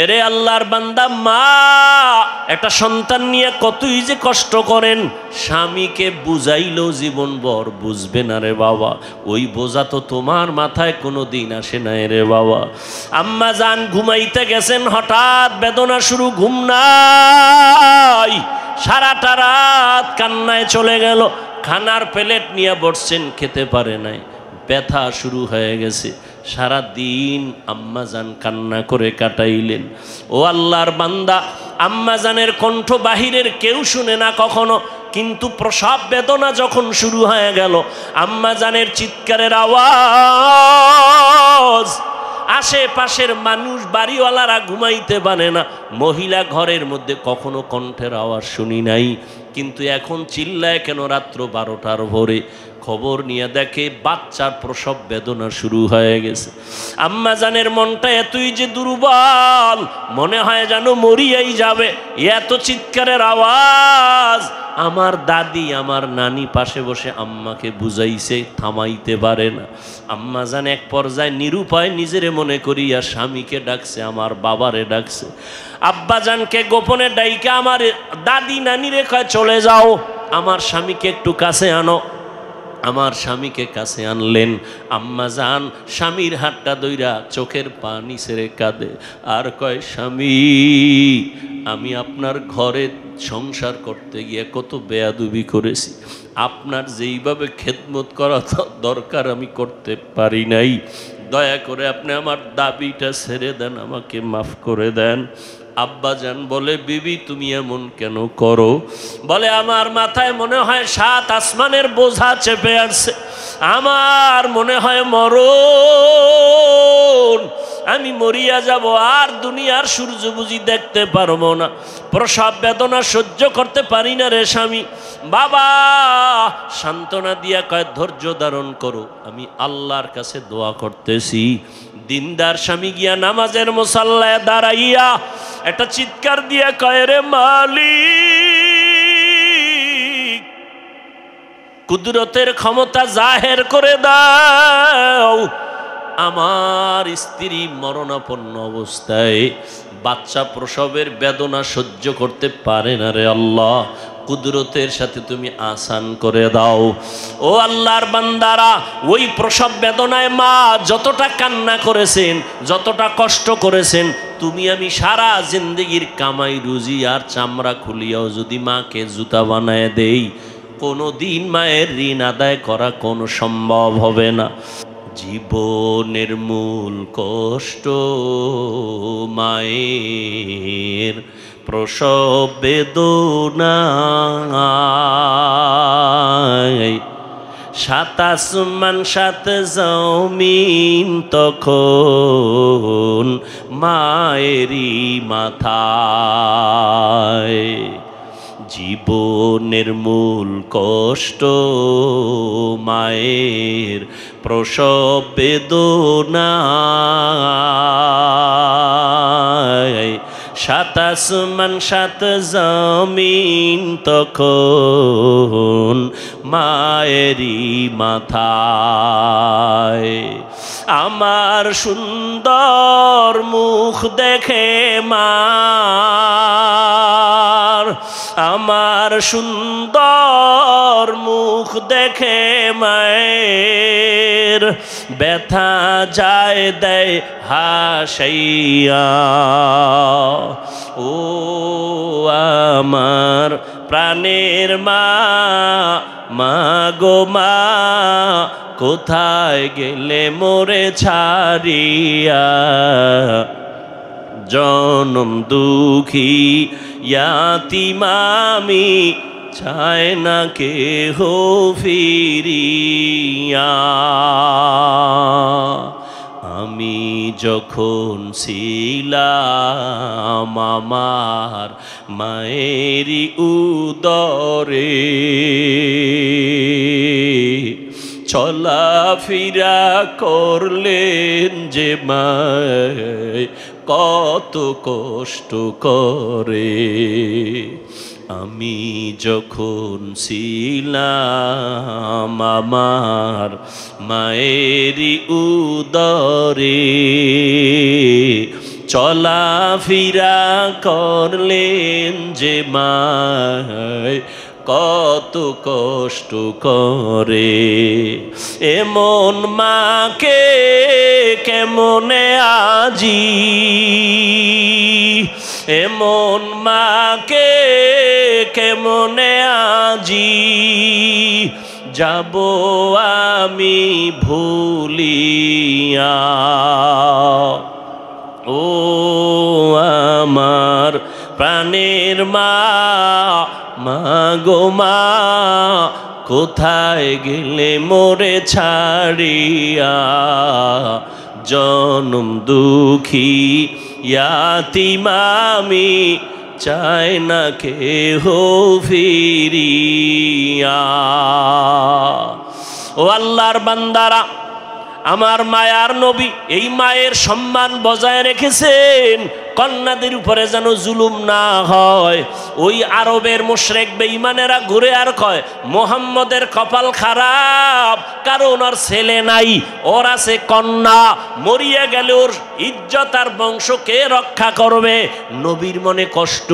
এরে আল্লাহর বান্দা, মা একটা সন্তান নিয়ে কতই যে কষ্ট করেন, স্বামীকে বুঝাইলেও জীবনভর বুঝবে না রে বাবা। ওই বোঝা তো তোমার মাথায় কোনো দিন আসে না রে বাবা। আম্মা জান ঘুমাইতে গেছেন, হঠাৎ বেদনা শুরু, ঘুম নাই, সারাটা রাত কান্নায় চলে গেল। খানার প্লেট নিয়ে বসছেন, খেতে পারে নাই, ব্যথা শুরু হয়ে গেছে। সারা দিন আম্মাজান কান্না করে কাটাইলেন। ও আল্লাহর বান্দা, আম্মাজানের কণ্ঠ বাহিরের কেউ শুনে না কখনো, কিন্তু প্রসব বেদনা যখন শুরু হয়ে গেল, আম্মাজানের চিৎকারের আওয়াজ, আশেপাশের মানুষ, বাড়িওয়ালারা ঘুমাইতে পারে না। মহিলা ঘরের মধ্যে কখনো কণ্ঠের আওয়াজ শুনি নাই, কিন্তু এখন চিল্লায় কেন রাত্র 12টার ভোরে? খবর নিয়ে দেখে বাচ্চার প্রসব বেদনা শুরু হয়ে গেছে। আম্মা জানের মনটা এতই যে দুর্বল, মনে হয় যেন মরিয়াই যাবে। এত চিৎকারের আওয়াজ। আমার দাদি, আমার নানি পাশে বসে আম্মাকে বুঝাইছে, থামাইতে পারে না। আম্মা জান এক পর্যায়ে নিরুপায় নিজেরে মনে করিয়া স্বামীকে ডাকছে, আমার বাবারে ডাকছে। আব্বা জানকে গোপনে ডাইকা আমার দাদি নানিরে কয়, চলে যাও, আমার স্বামীকে একটু কাছে আনো। আমার স্বামীকে কাছে আনলেন। আম্মা জান স্বামীর হাতটা ধইরা চোখের পানি ছেড়ে কাঁদে আর কয়, স্বামী, আমি আপনার ঘরে সংসার করতে গিয়ে কত বেয়াদবি করেছি, আপনার যেইভাবে খেদমত করা দরকার আমি করতে পারি নাই। দয়া করে আপনি আমার দাবিটা ছেড়ে দেন, আমাকে মাফ করে দেন। আব্বা জান বলে, বিবি তুমি এমন কেন করো? বলে, আমার মাথায় মনে হয় 7 আসমানের বোঝা চেপে আসছে, আমার মনে হয় মরণ, আমি মরিয়া যাব, আর দুনিয়ার সূর্য বুঝি দেখতে পারবো না, প্রসব বেদনা সহ্য করতে পারি না রে স্বামী। বাবা সান্ত্বনা দিয়া কয়, ধৈর্য ধারণ করো, আমি আল্লাহর কাছে দোয়া করতেছি। দিনদার স্বামী গিয়া নামাজের মুসাল্লায় দাঁড়াইয়া একটা চিৎকার দিয়া কয়, রে মালিক, কুদরতের ক্ষমতা জাহের করে দাও, আমার স্ত্রী মরণাপন্ন অবস্থায় বাচ্চা প্রসবের বেদনা সহ্য করতে পারে না রে আল্লাহ, কুদরতের সাথে তুমি আসান করে দাও। ও আল্লাহর বান্দারা, ওই প্রসব বেদনায় মা যতটা কান্না করেছেন, যতটা কষ্ট করেছেন, তুমি আমি সারা জিন্দগির কামাই রুজি আর চামড়া খুলিয়াও যদি মাকে জুতা বানায় দেই, কোনো দিন মায়ের ঋণ আদায় করা কোনো সম্ভব হবে না। জীবনের মূল কষ্ট মায়ের প্রসব বেদনায়, 7 আসমান 7 জমিন তখন মায়েরই মাথায়। জীবনের মূল কষ্ট মায়ের প্রসব বেদনায়, 7 আসমান 7 জমিন তখন মায়েরই মাথায়। আমার সুন্দর মুখ দেখে মার, আমার সুন্দর মুখ দেখে মায়ের ব্যথা যায় দেয় হাসাইয়া। ও আমার প্রাণের মা, মা গো মা, কোথায় গেলে মোরে ছাড়িয়া? জনম দুঃখী ইয়াতীম আমি, চায় না কেহ ফিরিয়া। আমি যখন ছিলাম আমার মায়েরই উদরে, চলাফেরা করলেন যে মায় কত কষ্ট করে। আমি যখন ছিলাম আমার মায়েরই উদরে, চলাফেরা করলেন যে মায় কত কষ্ট করে, এমন মাকে কেমনে আজি, এমন মাকে কেমনে আজি যাব আমি ভুলিয়া। ও আমার প্রাণের মা, মা গো মা, কোথায় গেলে মোরে ছাড়িয়া, জনম দুঃখী ইয়াতীম আমি, চাই না কেহ ফিরিয়া। ও আল্লাহর বান্দারা, আমার মায়ার নবী এই মায়ের সম্মান বজায় রেখেছেন, কন্যাদের উপরে যেন জুলুম না হয়। ওই আরবের মুশরিক বেঈমানেরা ঘুরে আর কয় মুহাম্মদের কপাল খারাপ, কারণ ওর ছেলে নাই, ওর আছে কন্যা, মরিয়া গেলে ওর ইজ্জত আর বংশ কে রক্ষা করবে। নবীর মনে কষ্ট,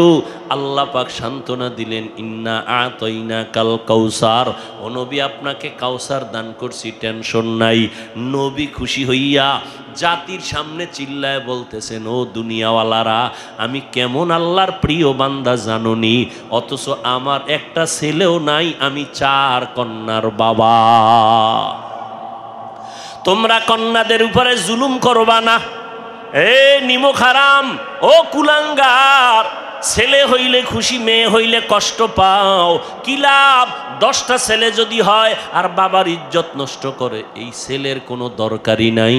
আল্লাহ পাক সান্ত্বনা দিলেন, ইন্না আতাইনা কাল কাউসার, ও নবী আপনাকে কাউসার দান করছি, টেনশন নাই। নবী খুশি হইয়া জাতির সামনে চিল্লায় বলতেছেন, ও দুনিয়াওয়ালারা, আমি কেমন আল্লাহর প্রিয় বান্দা জানোনি, অথচ আমার একটা ছেলেও নাই, আমি 4 কন্যার বাবা। তোমরা কন্যাদের উপরে জুলুম করবা না। এ নিমক হারাম, ও কুলাঙ্গার, ছেলে হইলে খুশি, মেয়ে হইলে কষ্ট পাও, কি লাভ? 10টা ছেলে যদি হয় আর বাবার ইজ্জত নষ্ট করে, এই ছেলের কোনো দরকারই নাই।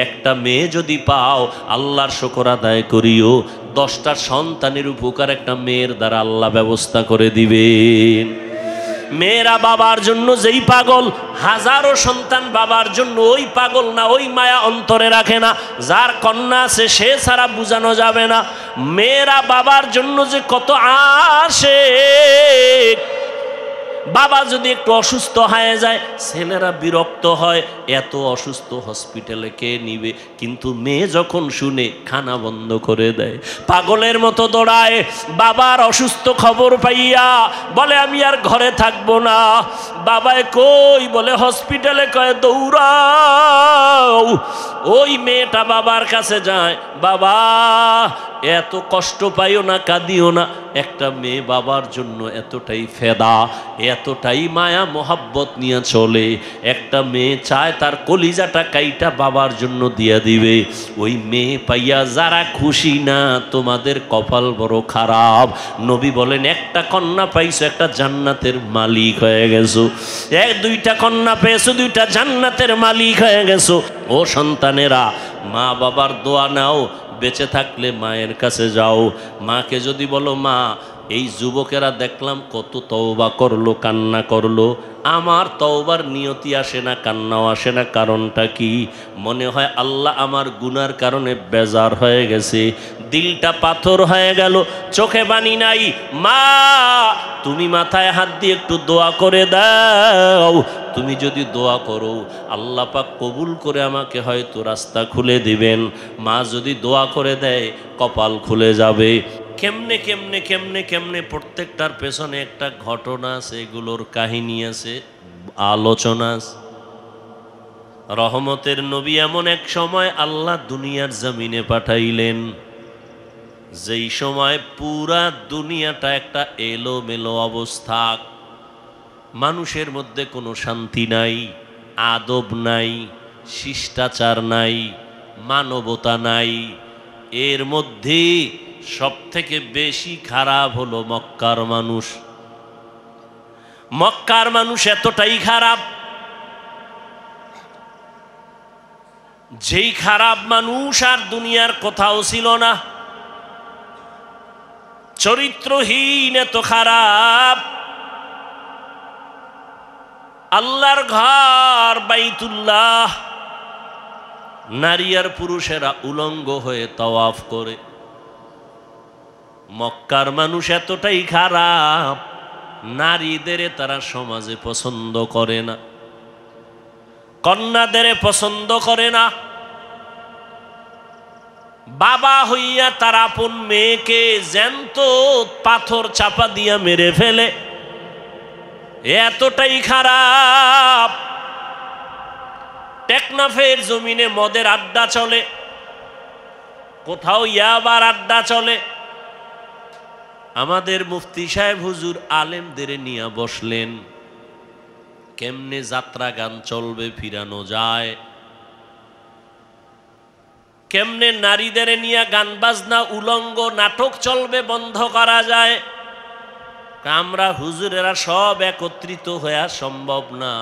একটা মেয়ে যদি পাও, আল্লাহর শুকর আদায় করিও, 10টা সন্তানের উপকার একটা মেয়ের দ্বারা আল্লাহ ব্যবস্থা করে দিবেন। মেয়েরা বাবার জন্য যেই পাগল, হাজারো সন্তান বাবার জন্য ওই পাগল না, ওই মায়া অন্তরে রাখে না। যার কন্যা আছে সে ছাড়া বোঝানো যাবে না। মেয়েরা বাবার জন্য যে কত আসে, বাবা যদি একটু অসুস্থ হয়ে যায় ছেলেরা বিরক্ত হয়, এত অসুস্থ হসপিটালে কে নিবে, কিন্তু মেয়ে যখন শুনে খানা বন্ধ করে দেয়, পাগলের মতো দৌড়ায়। বাবার অসুস্থ খবর পাইয়া বলে আমি আর ঘরে থাকবো না। বাবায় কই? বলে হসপিটালে। কয় দৌড়াও। ওই মেয়েটা বাবার কাছে যায়, বাবা এত কষ্ট পাইও না, কাঁদিও না। একটা মেয়ে বাবার জন্য এতটাই ফেদা, এতটাই মায়া মোহাব্বত নিয়ে চলে। একটা মেয়ে চায় তার কলিজাটা কাইটা বাবার জন্য দিয়া দিবে। ওই মেয়ে পাইয়া যারা খুশি না, তোমাদের কপাল বড় খারাপ। নবী বলেন, একটা কন্যা পাইছো, একটা জান্নাতের মালিক হয়ে গেছো। 2টা কন্যা পেয়েছো, 2টা জান্নাতের মালিক হয়ে গেছো। ও সন্তানেরা, মা বাবার দোয়া নাও, বেঁচে থাকলে মায়ের কাছে যাও। মাকে যদি বলো, মা এই যুবকেরা দেখলাম কত তওবা করলো, কান্না করলো, আমার তওবার নিয়তি আসে না, কান্নাও আসে না, কারণটা কি? মনে হয় আল্লাহ আমার গুনার কারণে বেজার হয়ে গেছে, দিলটা পাথর হয়ে গেল, চোখে পানি নাই। মা তুমি মাথায় হাত দিয়ে একটু দোয়া করে দাও। তুমি যদি দোয়া করো, আল্লাহ পাক কবুল করে আমাকে হয়তো রাস্তা খুলে দিবেন। মা যদি দোয়া করে দেয়, কপাল খুলে যাবে। কেমনে কেমনে কেমনে কেমনে প্রত্যেকটার পেছনে একটা ঘটনা আছে, এগুলোর কাহিনী আছে, আলোচনা আছে। রহমতের নবী এমন এক সময় আল্লাহ দুনিয়ার জমিনে পাঠাইলেন, যেই সময় পুরা দুনিয়াটা একটা এলোমেলো অবস্থা, মানুষের মধ্যে কোনো শান্তি নাই, আদব নাই, শিষ্টাচার নাই, মানবতা নাই। এর মধ্যে সবথেকে বেশি খারাপ হলো মক্কার মানুষ। মক্কার মানুষ এতটাই খারাপ, যেই খারাপ মানুষ আর দুনিয়ার কোথাও ছিল না। চরিত্রহীন, এত খারাপ। আল্লাহর ঘর বাইতুল্লাহ, নারী আর পুরুষেরা উলঙ্গ হয়ে তাওয়াফ করে। মক্কার মানুষ এতটাই খারাপ, নারীদের তারা সমাজে পছন্দ করে না, কন্যাদের পছন্দ করে না। বাবা হইয়া তার আপন মেয়েকে জ্যান্ত পাথর চাপা দিয়া মেরে ফেলে, এতটাই খারাপ। টেকনাফের জমিনে মদের আড্ডা চলে, কোথাও ইয়াবার আড্ডা চলে। আমাদের মুফতি সাহেব হুজুর আলেমদের নিয়ে বসলেন, কেমনে যাত্রা গান চলবে, ফিরানো যায়, কেমনে নারীদের নিয়ে গান বাজনা উলঙ্গ নাটক চলবে, বন্ধ করা যায়। আমরা হুজুরেরা সব একত্রিত হয়ে সম্ভব না।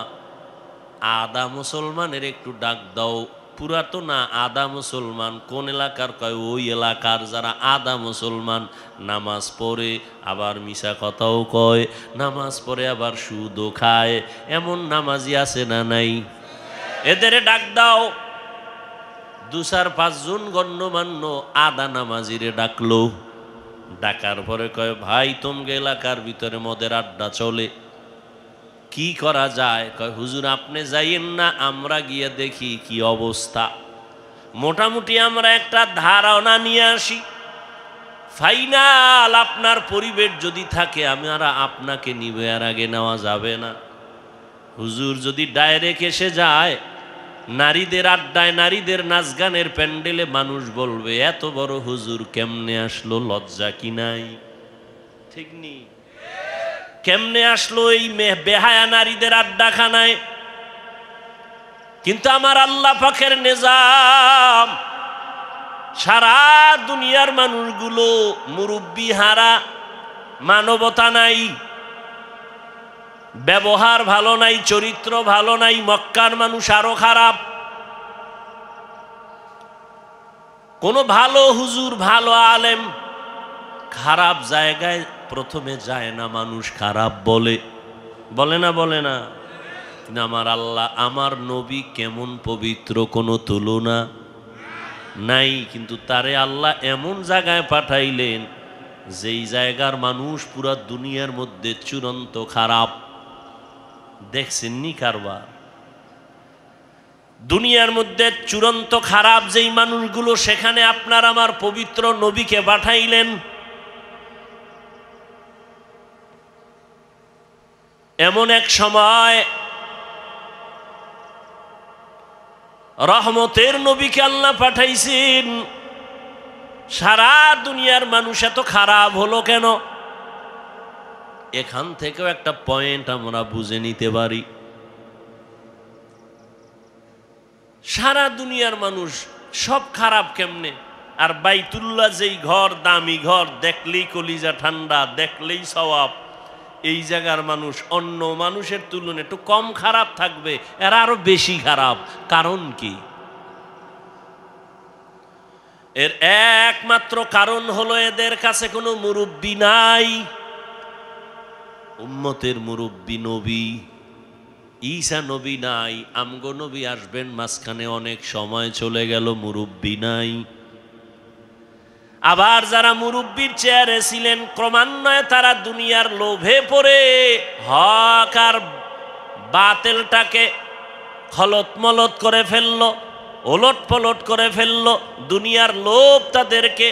আধা মুসলমানের একটু ডাক দাও, পুরা তো না, আধা মুসলমান। কোন এলাকার? কয় ওই এলাকার যারা আধা মুসলমান, নামাজ পড়ে আবার মিশা কথাও কয়, নামাজ পড়ে আবার সুদও খায়, এমন নামাজি আছে না নাই? এদের ডাক দাও। 2-4-5 জন গণ্যমান্য আধা নামাজিরে ডাকলো। ডাকার পরে কয় ভাই, তোমগে এলাকার ভিতরে মদের আড্ডা চলে, কি করা যায়? কয় হুজুর আপনি যাইয়েন না, আমরা গিয়ে দেখি কি অবস্থা। মোটামুটি আমরা একটা ধারণা নিয়ে আসি, ফাইনাল আপনার পরিবেশ যদি থাকে আমরা আপনাকে নিবে, আর আগে নেওয়া যাবে না। হুজুর যদি ডাইরেক্ট এসে যায়, নারীদের আড্ডায়, নারীদের নাচ গানের প্যান্ডেলে, মানুষ বলবে এত বড় হুজুর কেমনে আসলো, লজ্জা কি নাই? ঠিক নি? কেমনে আসলো এই বেহায়া নারীদের আড্ডাখানায়? কিন্তু আমার আল্লাহ পাকের নিজাম, সারা দুনিয়ার মানুষগুলো মুরব্বি হারা, মানবতা নাই, ব্যবহার ভালো নাই, চরিত্র ভালো নাই। মক্কার মানুষ আরো খারাপ। কোন ভালো হুজুর, ভালো আলেম খারাপ জায়গায় প্রথমে যায় না, মানুষ খারাপ বলে, বলে না? বলে না? কিন্তু আমার আল্লাহ, আমার নবী কেমন পবিত্র, কোনো তুলনা নাই। কিন্তু তারে আল্লাহ এমন জায়গায় পাঠাইলেন, যেই জায়গার মানুষ পুরা দুনিয়ার মধ্যে চূড়ান্ত খারাপ। দেখছেননি কারবার? দুনিয়ার মধ্যে চূড়ান্ত খারাপ যেই মানুষগুলো, সেখানে আপনার আমার পবিত্র নবীকে পাঠাইলেন। এমন এক সময় রহমতের নবীকে আল্লাহ পাঠাইছেন। সারা দুনিয়ার মানুষ এত খারাপ হলো কেন? এখান থেকেও একটা পয়েন্ট আমরা বুঝে নিতে পারি। সারা দুনিয়ার মানুষ সব খারাপ কেমনে? আর বাইতুল্লাহ যেই ঘর, দামি ঘর, দেখলেই কলিজা ঠান্ডা, দেখলেই সওয়াব, এই জায়গার মানুষ অন্য মানুষের তুলনায় একটু কম খারাপ থাকবে, এরা আরো বেশি খারাপ। কারণ কি? এর একমাত্র কারণ হলো এদের কাছে কোনো মুরব্বি নাই। উম্মতের মুরব্বি নবী ঈসা নবী নাই। আমগো নবী আসবেন, মাঝখানে অনেক সময় চলে গেল, মুরব্বি নাই। আবার যারা মুরব্বির চেয়ারে ছিলেন, ক্রমান্বয়ে তারা দুনিয়ার লোভে পড়ে হক আর বাতিলটাকে খলত মলত করে ফেলল, ওলট পলট করে ফেলল। দুনিয়ার লোভ তাদেরকে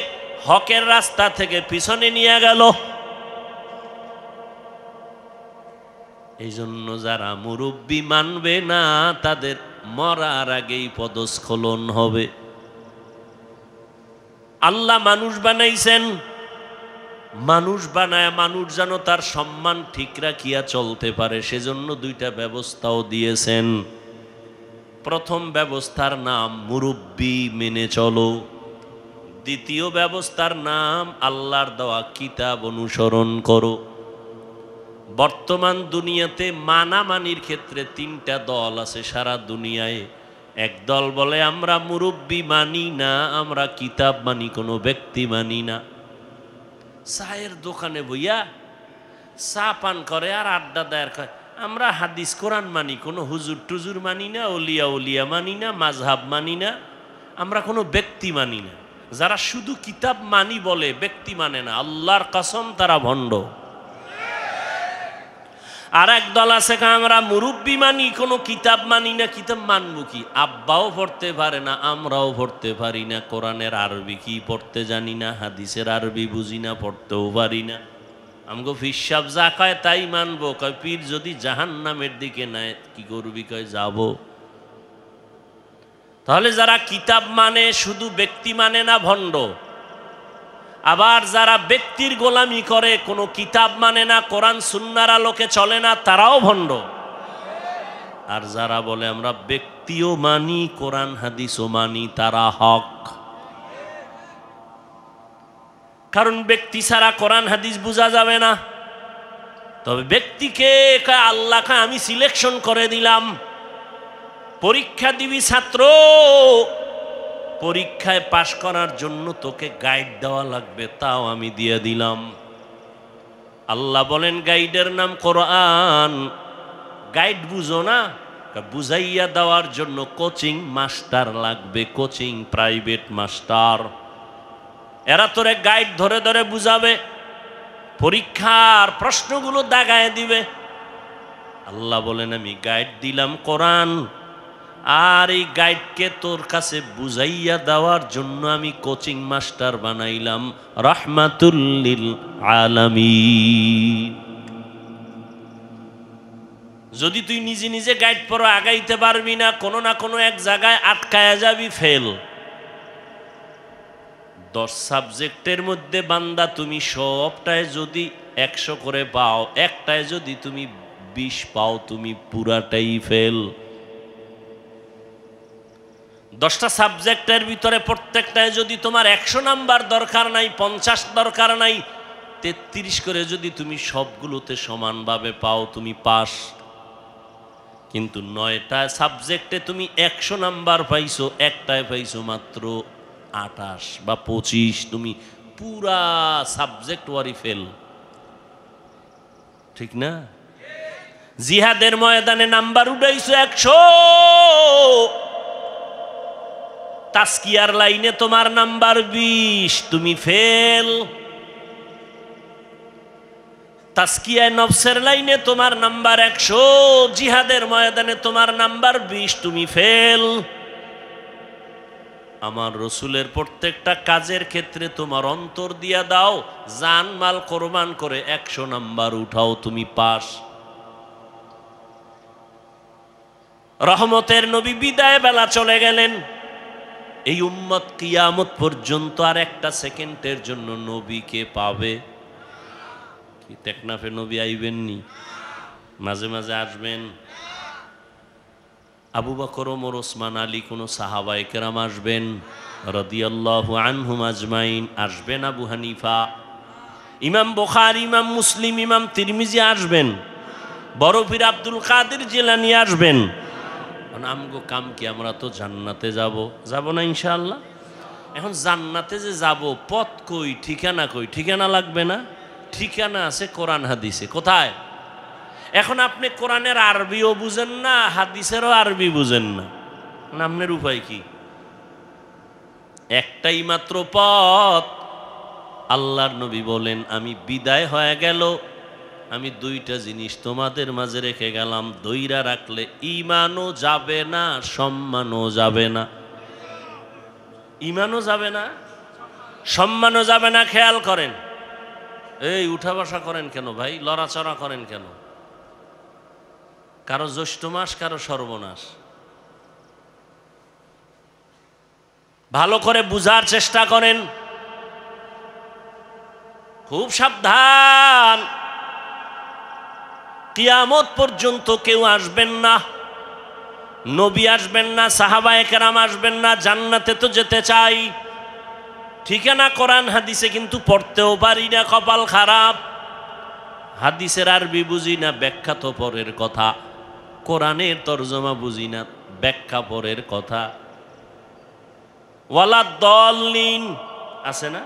হকের রাস্তা থেকে পিছনে নিয়ে গেল। এই জন্য যারা মুরব্বি মানবে না, তাদের মরার আগেই পদস্খলন হবে। আল্লাহ মানুষ বানাইছেন, মানুষ বানায় মানুষ যেন তার সম্মান ঠিক রাখিয়া চলতে পারে, সেজন্য 2টা ব্যবস্থাও দিয়েছেন। প্রথম ব্যবস্থার নাম মুরব্বি মেনে চলো। দ্বিতীয় ব্যবস্থার নাম আল্লাহর দেওয়া কিতাব অনুসরণ করো। বর্তমান দুনিয়াতে মানামানির ক্ষেত্রে 3টা দল আছে সারা দুনিয়ায়। এক দল বলে আমরা মুরব্বি মানি না, আমরা কিতাব মানি, কোনো ব্যক্তি মানি না। চায়ের দোকানে বইয়া চা পান করে আর আড্ডা দেয়, আমরা হাদিস কোরআন মানি, কোনো হুজুর টুজুর মানি না, ওলিয়া উলিয়া মানি না, মাযহাব মানি না, আমরা কোনো ব্যক্তি মানি না। যারা শুধু কিতাব মানি বলে, ব্যক্তি মানে না, আল্লাহর কসম তারা ভণ্ড। আর এক দল আছে আমরা মুরব্বী মানি, কোনো কিতাব মানি না। কিতাব মানবো কি? আব্বাও পড়তে পারে না, আমরাও পড়তে পারি না। কোরআনের আরবি কি পড়তে জানি না, হাদিসের আরবি বুঝি না, পড়তেও পারি না। আমগো ফিসাব যা কয় তাই মানবো। কয় পীর যদি জাহান্নামের দিকে নেয় কি করবি? কয় যাব। তাহলে যারা কিতাব মানে শুধু ব্যক্তি মানে না, ভণ্ড। আবার যারা ব্যক্তির গোলামি করে, কোনো কিতাব মানে না, কোরআন সুন্নাহর আলোকে চলে না, তারাও ভণ্ড। আর যারা বলে আমরা ব্যক্তিও মানি, কোরআন হাদিসও মানি, তারা হক। কারণ ব্যক্তি ছাড়া কোরআন হাদিস বোঝা যাবে না। তবে ব্যক্তিকে আল্লাহকে আমি সিলেকশন করে দিলাম, পরীক্ষা দিবি ছাত্র, পরীক্ষায় পাশ করার জন্য তোকে গাইড দেওয়া লাগবে, তাও আমি দিয়ে দিলাম। আল্লাহ বলেন গাইডের নাম কোরআন। গাইড বুঝো না, বুঝাইয়া দেওয়ার জন্য কোচিং মাস্টার লাগবে, কোচিং প্রাইভেট মাস্টার। এরা তোরে গাইড ধরে ধরে বুঝাবে, পরীক্ষার প্রশ্নগুলো দাগায় দিবে। আল্লাহ বলেন আমি গাইড দিলাম কোরআন, আর এই গাইডকে তোর কাছে বুঝাইয়া দেওয়ার জন্য আমি কোচিং মাস্টার বানাইলাম রাহমাতুল লিল আলামিন। যদি তুই নিজে নিজে গাইড পড়ো, আগাইতে পারবি না, কোনো না কোনো এক জায়গায় আটকায়া যাবি, ফেল। 10 সাবজেক্টের মধ্যে বান্দা তুমি সবটায় যদি 100 করে পাও, একটায় যদি তুমি 20 পাও, তুমি পুরাটাই ফেল। 10টা সাবজেক্টের ভিতরে প্রত্যেকটায় যদি তোমার 100 নাম্বার দরকার নাই, 50 দরকার নাই, 33 করে যদি তুমি সবগুলোতে সমানভাবে পাও, তুমি পাস। কিন্তু 9টা সাবজেক্টে তুমি 100 নাম্বার পাইছো, একটায় পাইছো মাত্র 28 বা 25, তুমি পুরা সাবজেক্ট ওয়ারি ফেল। ঠিক না? জিহাদের ময়দানে নাম্বার উঠাইছো 100, তাসকিয়ার লাইনে তোমার নাম্বার 20, তুমি ফেল। তাসকিয়ায় নফসের লাইনে তোমার নাম্বার 100, জিহাদের ময়দানে তোমার নাম্বার 20, তুমি ফেল। আমার রসুলের প্রত্যেকটা কাজের ক্ষেত্রে তোমার অন্তর দিয়া দাও, জান মাল কোরবান করে 100 নাম্বার উঠাও, তুমি পাস। রহমতের নবী বিদায় বেলা চলে গেলেন। এই উম্মত কিয়ামত পর্যন্ত আর একটা সেকেন্ডের জন্য নবীকে পাবে কি? টেকনাফে নবী আইবেননি? মাঝে মাঝে আসবেন। আবু বকর, ওমর, ওসমান, আলী, কোন সাহাবায়ে কেরাম আসবেন রাদিয়াল্লাহু আনহুম আজমাইন। আসবেন আবু হানিফা, ইমাম বুখারী, ইমাম মুসলিম, ইমাম তিরমিজি আসবেন, বড় পীর আব্দুল কাদের জিলানী আসবেন। আমগো কাম কি? আমরা তো জান্নাতে যাব না ইনশাআল্লাহ। এখন জান্নাতে যে যাব, পথ কই, ঠিকানা কই? ঠিকানা লাগবে না? ঠিকানা আছে কোরআন হাদিসে। কোথায়? এখন আপনি কোরআনের আরবিও বুঝেন না, হাদিসেরও আরবি বুঝেন না, আপনার উপায় কি? একটাই মাত্র পথ। আল্লাহর নবী বলেন আমি বিদায় হয়ে গেল, আমি 2টা জিনিস তোমাদের মাঝে রেখে গেলাম, দইরা রাখলে ঈমানও যাবে না, সম্মানও যাবে না। ঈমানও যাবে না, সম্মানও যাবে না। খেয়াল করেন, এই উঠা বসা করেন কেন ভাই? লড়াচড়া করেন কেন? কারো জ্যৈষ্ঠ মাস, কারো সর্বনাশ। ভালো করে বুঝার চেষ্টা করেন, খুব সাবধান। কিয়ামত পর্যন্ত কেউ আসবেন না, নবী আসবেন না, সাহাবায়ে কেরাম আসবেন না। জান্নাতে তো যেতে চাই, ঠিকানা কোরআন হাদিসে, কিন্তু পড়তেও পারি না, কপাল খারাপ। হাদিসের আরবি বুঝি না, ব্যাখ্যা তো পরের কথা। কোরআনের তরজমা বুঝি না, ব্যাখ্যা পরের কথা। ওয়ালা দল্লিন আছে না?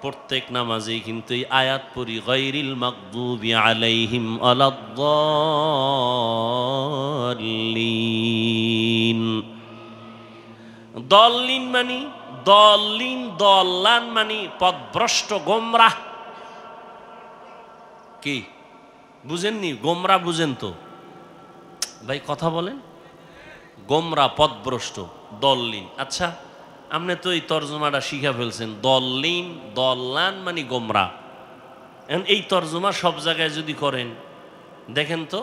প্রত্যেক নামাজেই কিন্তু এই আয়াত পড়ি, গায়রিল মাগদুবি আলাইহিম ওয়ালাদ-দাল্লিন। দল্লিন মানে দল্লিন, দল্লান মানে পথভ্রষ্ট, গোমরাহ। কি বুঝেননি? গোমরা বুঝেন তো ভাই, কথা বলেন। গোমরা, পথভ্রষ্ট, দল্লিন। আচ্ছা, আপনি তো এই তর্জমাটা শিখা ফেলছেন, দল্লিন দল্লান মানে গোমরা। এখন এই তর্জমা সব জায়গায় যদি করেন, দেখেন তো,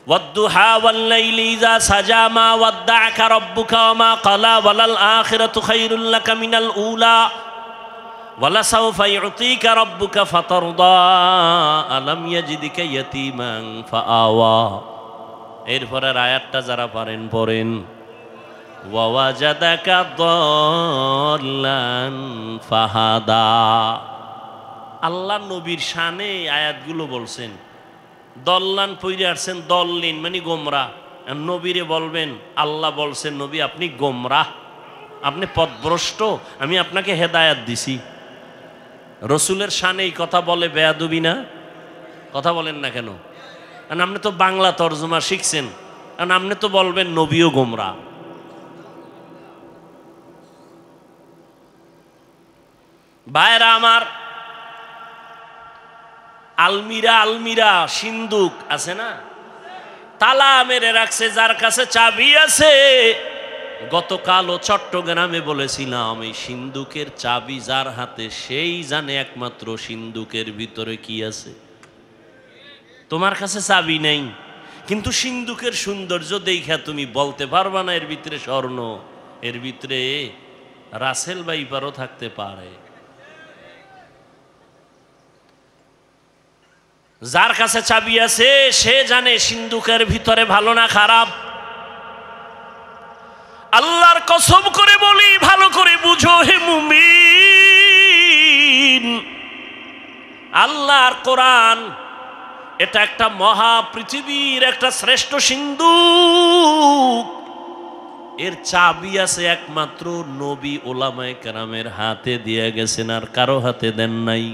ওয়াদ্দুহা ওয়াল্লাইলি ইযা সাজা মা ওয়াদ্দাআকা রাব্বুকা ওয়া মা ক্বালা ওয়ালাল আখিরাতু খায়রুল লাকা মিনাল উলা ওয়ালাসাউফা ইউতিকা রাব্বুকা ফাতারদা আলাম ইয়াজিদিকা ইয়াতীমান ফাআওয়া। এরপরের আয়াতটা যারা পারেন পড়েন, ওয়া ওয়াজাদাকা দাল্লান ফাহাদা। আল্লাহ নবীর শানে আয়াতগুলো বলছেন, দল্লান পইরে আসছেন, দল্লিন মানে গোমরা। নবীরে বলবেন, আল্লাহ বলছেন নবী আপনি গোমরা, আপনি পথভ্রষ্ট, আমি আপনাকে হেদায়াত দিছি। রসুলের শানে এই কথা বলে বেয়াদবি না? কথা বলেন না কেন? কারণ আপনি তো বাংলা তর্জমা শিখছেন, কারণ আপনি তো বলবেন নবীও গোমরা। ভাইরা আমার, আলমিরা আলমিরা সিন্দুক আছে না, তালা মেরে রাখছে, যার কাছে চাবি আছে। গতকালও চট্টগ্রামে বলেছিলাম, এই সিন্দুকের চাবি যার হাতে সেই জানে একমাত্র সিন্দুকের ভিতরে কি আছে। তোমার কাছে চাবি নেই, কিন্তু সিন্দুকের সৌন্দর্য দেখা তুমি বলতে পারবা না এর ভিতরে স্বর্ণ, এর ভিতরে রাসেল বাইপারও থাকতে পারে। যার কাছে চাবি আছে সে জানে সিন্দুকের ভিতরে ভালো না খারাপ। আল্লাহর কসম করে বলি, ভালো করে বুঝো হে মুমিন, আল্লাহর কোরআন এটা একটা মহা পৃথিবীর একটা শ্রেষ্ঠ সিন্দুক। এর চাবি আছে একমাত্র নবী ওলামায়ে কেরামের হাতে দিয়ে গেছেন, আর কারো হাতে দেন নাই।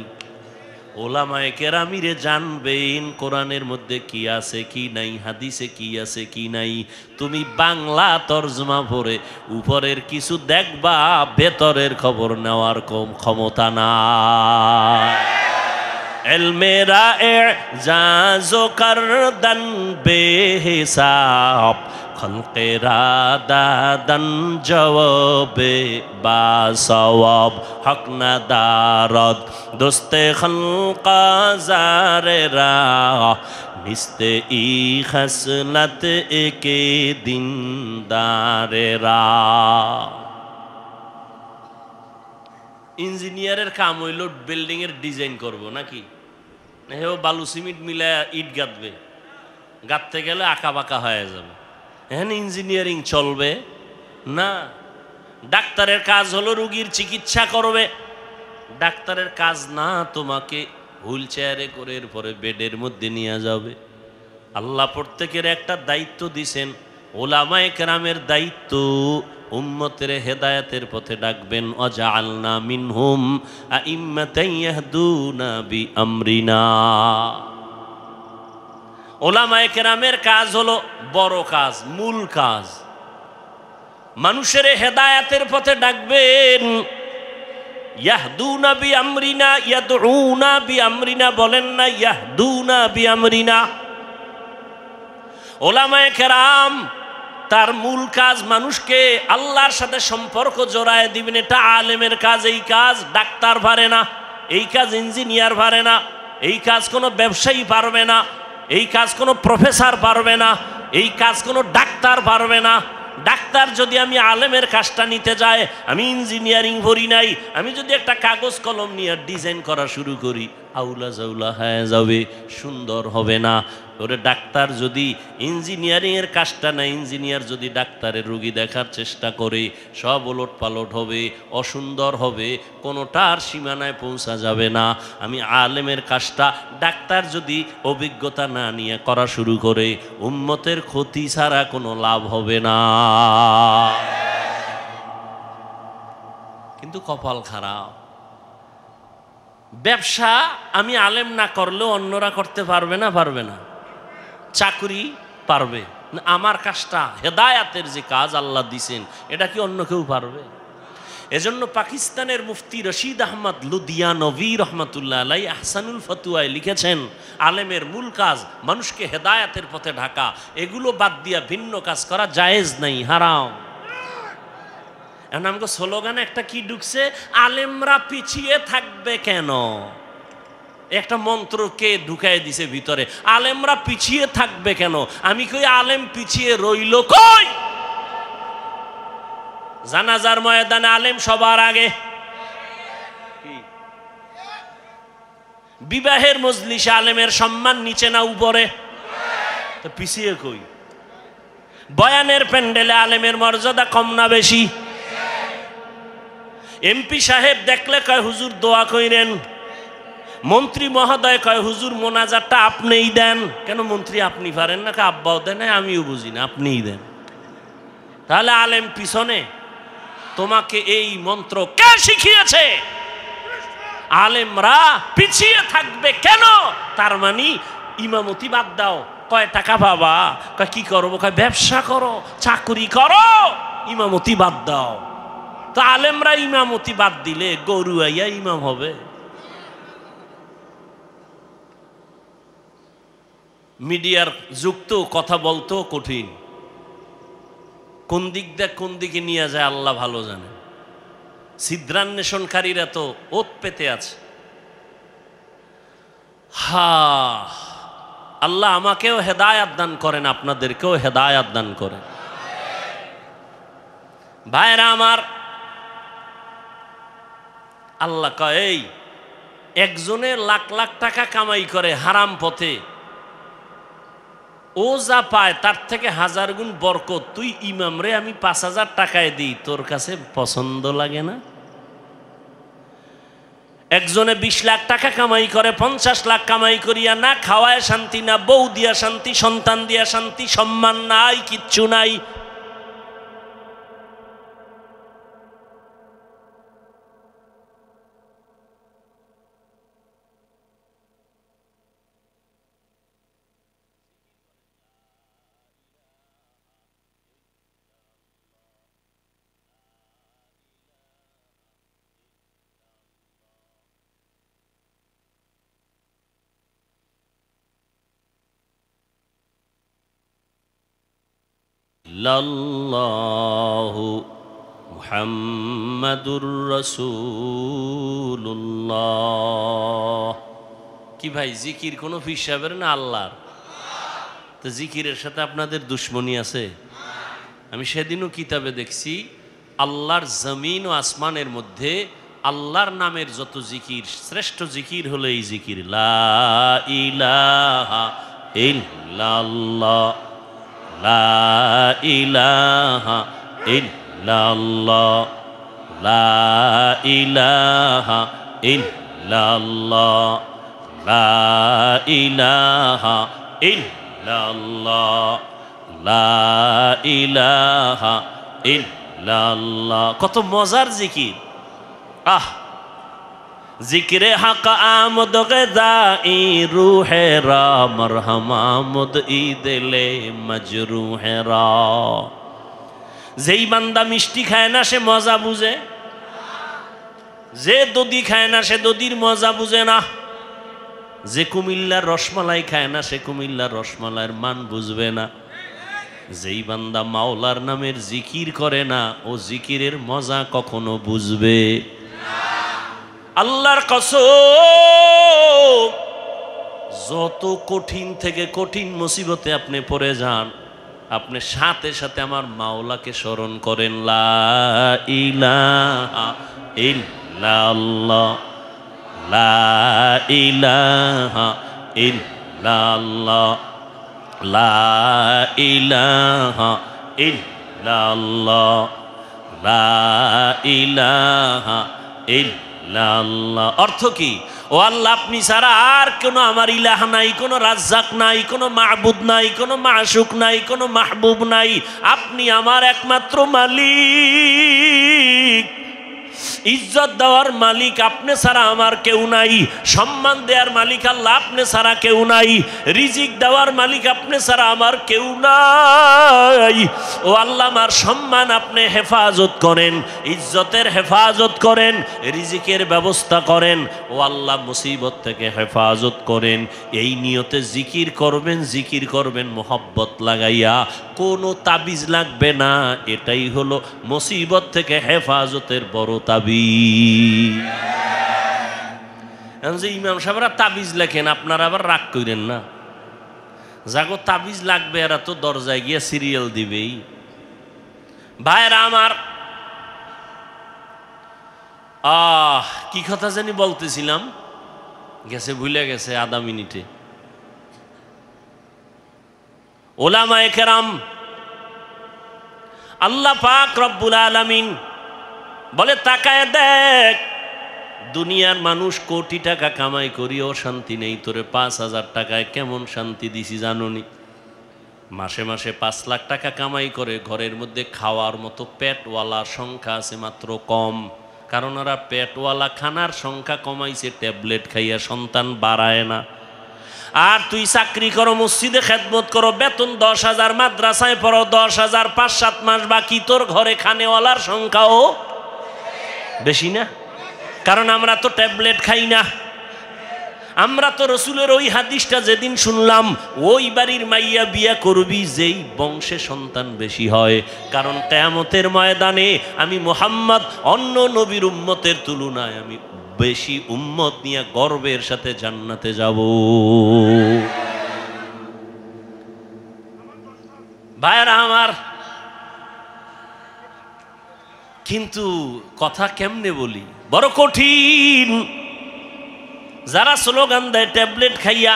ওলামায়ে কেরামিরে জানবেন কোরআনের মধ্যে কি আছে কি নাই, হাদিসে কি আছে কি নাই। তুমি বাংলা তর্জমা পড়ে উপরের কিছু দেখবা, ভেতরের খবর নেওয়ার কম ক্ষমতা না। এলমেরা এজাজো করদন বেহিসাব, খলকেরা দাদন জওয়াবে বাসওয়াব, হক না দারদ দোস্তে খলকা জারেরা, নিস্তে ই খসলত একে দিন দারেরা। ইঞ্জিনিয়ারের কাম হইল বিল্ডিং এর ডিজাইন করব নাকি? হেও বালু সিমেন্ট মিলায় ইট গাঁথবে, গাঁথতে গেলে আঁকা বাঁকা হয়ে যাবে। এখন ইঞ্জিনিয়ারিং চলবে না। ডাক্তারের কাজ হলো রোগীর চিকিৎসা করবে, ডাক্তারের কাজ না তোমাকে হুইল চেয়ারে করে এরপরে বেডের মধ্যে নিয়ে যাবে। আল্লাহ প্রত্যেকের একটা দায়িত্ব দিছেন, ওলামায়ে কেরামের দায়িত্ব উম্মতের হেদায়েতের পথে ডাকবেন। ওয়াজআলনা মিনহুম আইম্মাতান ইয়াহদুনা বিআমরিনা। ওলামায়ে কেরামের কাজ হলো বড় কাজ, মূল কাজ, মানুষের হেদায়েতের পথে ডাকবেন। ইয়াহদুনা বিআমরিনা, ইয়াদউনা বিআমরিনা বলেন না, ইয়াহদুনা বিআমরিনা। ওলামায়ে কেরাম তার মূল কাজ মানুষকে আল্লাহর সাথে সম্পর্ক জড়ায় দিবেন, এটা আলেমের কাজ। এই কাজ ডাক্তার পারে না, এই কাজ ইঞ্জিনিয়ার পারে না, এই কাজ কোনো ব্যবসায়ী পারবে না, এই কাজ কোনো প্রফেসর পারবে না, এই কাজ কোনো ডাক্তার পারবে না। ডাক্তার যদি আমি আলেমের কাজটা নিতে যাই, আমি ইঞ্জিনিয়ারিং পড়ি নাই, আমি যদি একটা কাগজ কলম নিয়ে ডিজাইন করা শুরু করি, আউলা জাউলা হয়ে যাবে, সুন্দর হবে না। ওরে ডাক্তার যদি ইঞ্জিনিয়ারিংয়ের কাজটা না, ইঞ্জিনিয়ার যদি ডাক্তারের রোগী দেখার চেষ্টা করে, সব ওলট পালট হবে, অসুন্দর হবে, কোনোটার সীমানায় পৌঁছা যাবে না। আমি আলেমের কাজটা ডাক্তার যদি অভিজ্ঞতা না নিয়ে করা শুরু করে, উম্মতের ক্ষতি ছাড়া কোনো লাভ হবে না। কিন্তু কপাল খারাপ, ব্যবসা আমি আলেম না করলেও অন্যরা করতে পারবে না, পারবে না। চাকরি পারবে, আমার কাজটা হেদায়াতের যে কাজ আল্লাহ দিছেন, এটা কি অন্য কেউ পারবে? এজন্য পাকিস্তানের মুফতি রশিদ আহমদ লুধিয়ানভি রহমাতুল্লাহ আলাই আহসানুল ফতুয়ায় লিখেছেন, আলেমের মূল কাজ মানুষকে হেদায়েতের পথে ঢাকা, এগুলো বাদ দিয়া ভিন্ন কাজ করা জায়েজ নাই, হারাম। এখন আমাকে স্লোগানে একটা কি ঢুকছে, আলেমরা পিছিয়ে থাকবে কেন? একটা মন্ত্রকে ঢুকাই দিছে ভিতরে, আলেমরা পিছিয়ে থাকবে কেন? আমি কই আলেম পিছিয়ে রইল কই? জানাজার ময়দানে আলেম সবার আগে, বিবাহের মজলিসে আলেমের সম্মান নিচে না উপরে? তো পিছিয়ে কই? বয়ানের প্যান্ডেলে আলেমের মর্যাদা কম না বেশি? এমপি সাহেব দেখলে কয় হুজুর দোয়া কইরেন, মন্ত্রী মহোদয় কয় হুজুর মোনাজাতটা আপনিই দেন। কেন মন্ত্রী আপনি পারেন না? আব্বাও দেন, আমিও বুঝি না, আপনিই দেন। তাহলে আলেম পিছনে? তোমাকে এই মন্ত্র কে শিখিয়েছে? আলেমরা পিছিয়ে থাকবে কেন? তার মানে ইমামতি বাদ দাও। কয় টাকা পাবা? কয় কি করবো? কয় ব্যবসা করো, চাকরি করো, ইমামতি বাদ দাও। তো আলেমরা ইমামতি বাদ দিলে গরু আইয়া ইমাম হবে? মিডিয়ার যুগ তো, কথা বলতেও কঠিন, কোন দিক দিয়ে কোন দিকে নিয়ে যায় আল্লাহ ভালো জানে। ছিদ্রান্বেষণকারীরা তো ওত পেতে আছে। আল্লাহ আমাকেও হেদায়াত দান করেন, আপনাদেরকেও হেদায়াত দান করেন। ভাইরা আমার, আল্লাহ কয় এই একজনে লাখ লাখ টাকা কামাই করে হারাম পথে, ও যা পায় তার থেকে 1000 গুণ বরকত। তুই ইমাম রে আমি 5000 টাকায় দিই, তোর কাছে পছন্দ লাগে না? একজনে 20 লাখ টাকা কামাই করে, 50 লাখ কামাই করিয়া না খাওয়ায় শান্তি, না বউ দিয়া শান্তি, সন্তান দিয়া শান্তি, সম্মান নাই, কিচ্ছু নাই। ইল্লাল্লাহু মুহাম্মাদুর রাসূলুল্লাহ। কি ভাই, জিকির কোনো হিসাবের না আল্লাহর? তো জিকিরের সাথে আপনাদের দুশ্মনী আছে? আমি সেদিনও কিতাবে দেখছি, আল্লাহর জমিন ও আসমানের মধ্যে আল্লাহর নামের যত জিকির, শ্রেষ্ঠ জিকির হলো এই জিকির, লা ইলাহা ইল্লাল্লাহ, লা ইলাহা ইল্লাল্লাহ, লা ইলাহা ইল্লাল্লাহ, লা ইলাহা ইল্লাল্লাহ, লা ইলাহা ইল্লাল্লাহ। কত মজার জিকির! আহ, জিকিরে হক আমদ গদাই রূহে রা, মরহম আমদ ই দিলে মজরুহে রা। যেই বান্দা মিষ্টি খায় না সে মজা বুঝে, যে দধি খায় না সে দধির মজা বুঝে না, যে কুমিল্লার রসমালাই খায় না সে কুমিল্লার রসমালাইয়ের মান বুঝবে না। যেই বান্দা মাওলার নামের জিকির করে না ও জিকিরের মজা কখনো বুঝবে। আল্লাহর কসম, যত কঠিন থেকে কঠিন মুসিবতে আপনি পড়ে যান, আপনি সাথে সাথে আমার মাওলাকে স্মরণ করেন, লা ইলাহা ইল্লাল্লাহ, লা ইলাহা ইল্লাল্লাহ, লা ইলাহা ইল্লাল্লাহ, লা ইলাহা ইল্লাল্লাহ। অর্থ কি? ও আল্লাহ, আপনি ছাড়া আর কোনো আমার ইলাহ নাই, কোনো রাজ্জাক নাই, কোনো মাহবুদ নাই, কোনো মাশুক নাই, কোনো মাহবুব নাই। আপনি আমার একমাত্র মালিক। ইজ্জত দেওয়ার মালিক আপনি ছাড়া আমার কেউ নাই, সম্মান দেওয়ার মালিক আল্লাহ আপনি ছাড়া কেউ নাই, রিজিক দেওয়ার মালিক আপনি ছাড়া আমার কেউ নাই। ও আল্লাহ আমার সম্মান আপনি হেফাজত করেন, ইজ্জতের হেফাজত করেন, রিজিকের ব্যবস্থা করেন। ও আল্লাহ মুসিবত থেকে হেফাজত করেন। এই নিয়তে জিকির করবেন, জিকির করবেন মোহাব্বত লাগাইয়া, কোনো তাবিজ লাগবে না। এটাই হলো মুসিবত থেকে হেফাজতের বড় তাবিজ। যে ইমাম সাহেবরা তাবিজ লেখেন, আপনারা আবার রাগ করেন না। যাগো তাবিজ লাগবে এরা তো দরজায় গিয়ে সিরিয়াল দিবেই। ভাইরা আমার, কি কথা জানি বলতেছিলাম, গেছে, ভুলে গেছে আধা মিনিটে। ওলামায়ে কেরাম, আল্লাহ পাক রব্বুল আলামিন বলে তাকায় দেখ, দুনিয়ার মানুষ কোটি টাকা কামাই করিও শান্তি নেই, তোরে 5,000 টাকায় কেমন শান্তি দিছি জানোনি? মাসে মাসে 5 লাখ টাকা কামাই করে, ঘরের মধ্যে খাওয়ার মতো পেটওয়ালার সংখ্যা আছে মাত্র কম। কারণ ওরা পেটওয়ালা খানার সংখ্যা কমাইছে, ট্যাবলেট খাইয়া সন্তান বাড়ায় না। আর তুই চাকরি করো, মসজিদে খেদমত করো, বেতন 10,000, মাদ্রাসায় পড়ো 10,000, 5-7 মাস বাকি, তোর ঘরে খানেওয়ালার সংখ্যাও বেশি না? কারণ আমরা তো ট্যাবলেট খাই না। আমরা তো রসুলের ওই হাদিসটা যেদিন শুনলাম, ওই বাড়ির মাইয়া বিয়া করবি যেই বংশে সন্তান বেশি হয়। কারণ কিয়ামতের ময়দানে আমি মুহাম্মদ অন্য নবীর উম্মতের তুলনায় আমি বেশি উম্মত নিয়ে গর্বের সাথে জান্নাতে যাব। ভাইরা আমার, কিন্তু কথা কেমনে বলি, বড় কঠিন। যারা স্লোগান দেয় ট্যাবলেট খাইয়া,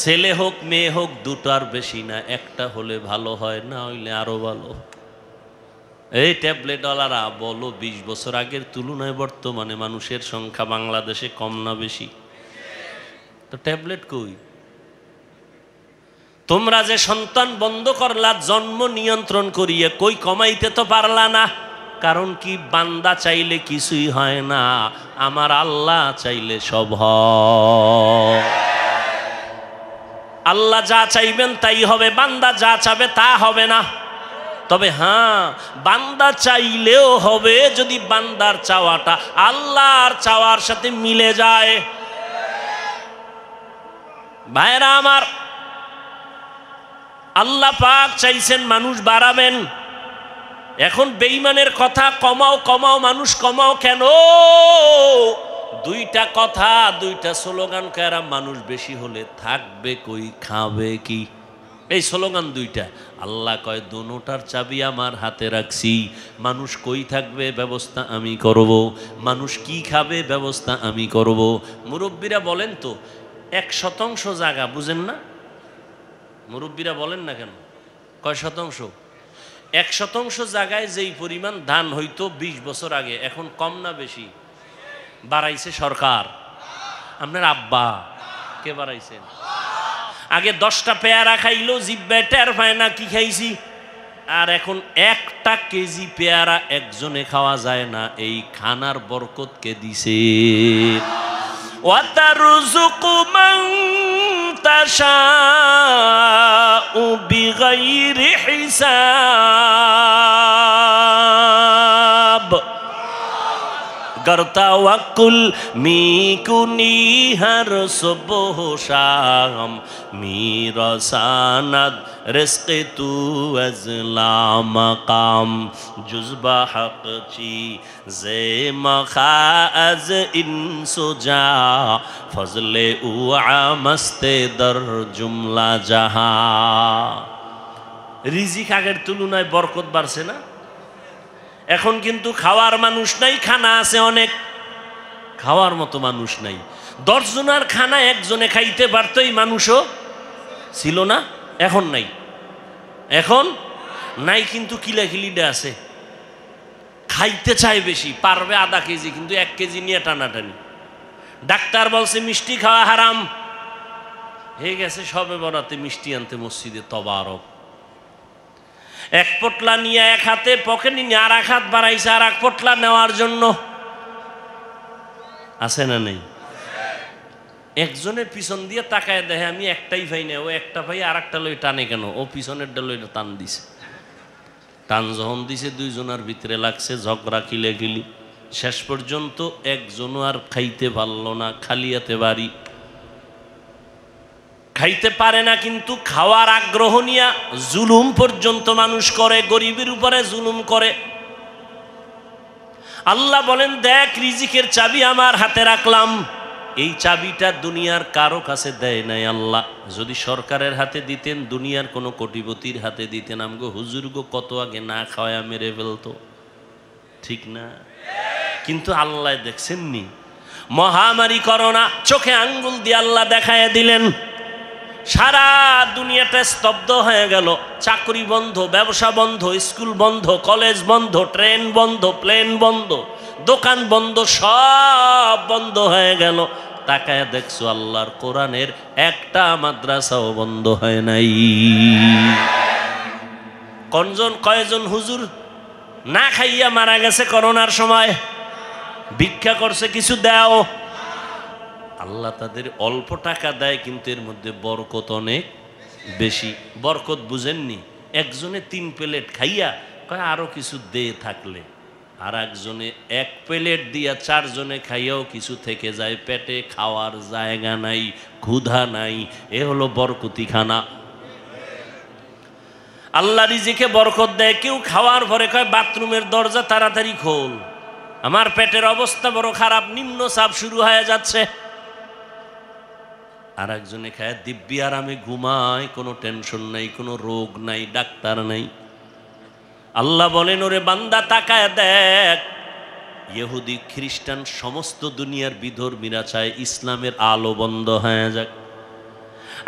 ছেলে হোক মেয়ে হোক দুটার বেশি না, একটা হলে ভালো হয়, না হইলে আরো ভালো। এই ট্যাবলেটওয়ালারা বলো 20 বছর আগের তুলনায় বর্তমানে মানুষের সংখ্যা বাংলাদেশে কম না বেশি? তো ট্যাবলেট কই? তোমরা যে সন্তান বন্ধ করলা জন্ম নিয়ন্ত্রণ করিয়ে, কই কমাইতে তো পারলা না। কারণ কি? বান্দা চাইলে কিছুই হয় না, আমার আল্লাহ চাইলে সব হয়। আল্লাহ যা চাইবেন তাই হবে, বান্দা যা চাবে তা হবে না। তবে হ্যাঁ, বান্দা চাইলেও হবে যদি বান্দার চাওয়াটা আল্লাহর চাওয়ার সাথে মিলে যায়। ভাইরা আমার, আল্লাহ পাক চাইছেন মানুষ বাড়াবেন। এখন বেঈমানের কথা কমাও কমাও, মানুষ কমাও কেন? দুইটা কথা, দুইটা স্লোগান কারা, মানুষ বেশি হলে থাকবে কই, খাবে কি? এই স্লোগান দুইটা। আল্লাহ কয় দোনোটার চাবি আমার হাতে রাখছি। মানুষ কই থাকবে ব্যবস্থা আমি করব, মানুষ কি খাবে ব্যবস্থা আমি করব। মুরব্বীরা বলেন তো, 1% জায়গা বুঝেন না? মুরব্বীরা বলেন না কেন? কয় শতাংশ? 1% জায়গায় যেই পরিমাণ ধান হইতো 20 বছর আগে, এখন কম না বেশি? বাড়াইছে সরকার। আপনার আব্বা কে বাড়াইছেন? আগে 10টা পেয়ারা খাইলো জিব্বায় টের পায় না কি খাইছি, আর এখন 1টা কেজি পেয়ারা একজনে খাওয়া যায় না। এই খানার বরকত কে দিছে? ওয়াতারযুকু মান তাশাউ বিগাইরি হিসাব। গরতাওয়াক্কুল মিকুনি হর সুবহ শাম, মিরসানাদ রিজকে তু আজলা মাকাম, জুজবা হক চি জে মখাজ ইনসুজা, ফজলে উ আমস্তে দর জুমলা জাহা। রিজিক আগের তুলনায় বরকত বাড়ছে না? এখন কিন্তু খাওয়ার মানুষ নাই, খানা আছে অনেক, খাওয়ার মতো মানুষ নাই। 10 জনের খানা একজনে খাইতে পারতো, এই মানুষও ছিল না, এখন নাই। এখন নাই, কিন্তু কিলাকিলিটা আছে। খাইতে চায় বেশি, পারবে আধা কেজি, কিন্তু 1 কেজি নিয়ে টানাটানি। ডাক্তার বলছে মিষ্টি খাওয়া হারাম, হয়ে গেছে সবে বরাতে মিষ্টি আনতে মসজিদে তবারক। 1 পোটলা নিয়ে 1 হাতে পকেটে নিয়ে আর 1 হাত বাড়াইছে আর 1 পোটলা নেওয়ার জন্য। আছে না নেই? একজনের পিছন দিয়ে তাকায় দেখে আমি একটাই ভাই না, ও একটা ভাই আর একটা লই টানে কেন, ও পিছনের লই টান দিছে। টান যখন দিছে দুইজনের ভিতরে লাগছে ঝগড়া কিলেকিলি, শেষ পর্যন্ত একজনও আর খাইতে পারল না, খালিয়াতে বাড়ি। খাইতে পারে না কিন্তু খাওয়ার আগ্রহ নিয়া জুলুম পর্যন্ত মানুষ করে, গরিবের উপরে জুলুম করে। আল্লাহ বলেন দেখ রিজিকের চাবি আমার হাতে রাখলাম, এই চাবিটা দুনিয়ার কারো কাছে দেয় নাই আল্লাহ। যদি সরকারের হাতে দিতেন, দুনিয়ার কোনো কোটিপতির হাতে দিতেন, আমগো হুজুর গো কত আগে না খাওয়া মেরে ফেলতো, ঠিক না? কিন্তু আল্লাহ দেখছেন নি, মহামারী করোনা চোখে আঙ্গুল দিয়ে আল্লাহ দেখায় দিলেন, সারা দুনিয়াটা স্তব্ধ হয়ে গেল। চাকরি বন্ধ, ব্যবসা বন্ধ, স্কুল বন্ধ, কলেজ বন্ধ, ট্রেন বন্ধ, প্লেন বন্ধ, দোকান বন্ধ, সব বন্ধ হয়ে গেল। তাকায় দেখছো আল্লাহর কোরআনের একটা মাদ্রাসাও বন্ধ হয় নাই। কয়জন হুজুর না খাইয়া মারা গেছে করোনার সময়? ভিক্ষা করছে কিছু দাও, আল্লাহ তাদের অল্প টাকা দেয় কিন্তু এর মধ্যে বরকত অনেক বেশি। বরকত বুঝেননি? একজনে 3 প্লেট খাইয়া কয় আরো কিছু দে থাকলে, আর একজনে 1 প্লেট দিয়া 4 জনে খাইয়াও কিছু থেকে যায়, পেটে খাওয়ার জায়গা নাই, ক্ষুধা নাই। এ হলো বরকতি খানা। আল্লাহ রিজিকে বরকত দেয়। কেউ খাওয়ার পরে কয় বাথরুমের দরজা তাড়াতাড়ি খোল, আমার পেটের অবস্থা বড় খারাপ, নিম্ন চাপ শুরু হয়ে যাচ্ছে। আর একজনে খায় দিব্যি আরামে ঘুমায়, কোনো টেনশন নাই, কোনো রোগ নাই, ডাক্তার নাই। আল্লাহ বলেন ওরে বান্দা তাকায় দেখ, ইহুদি খ্রিস্টান সমস্ত দুনিয়ার বিধর্মীরা চায় ইসলামের আলো বন্ধ হয়ে যাক।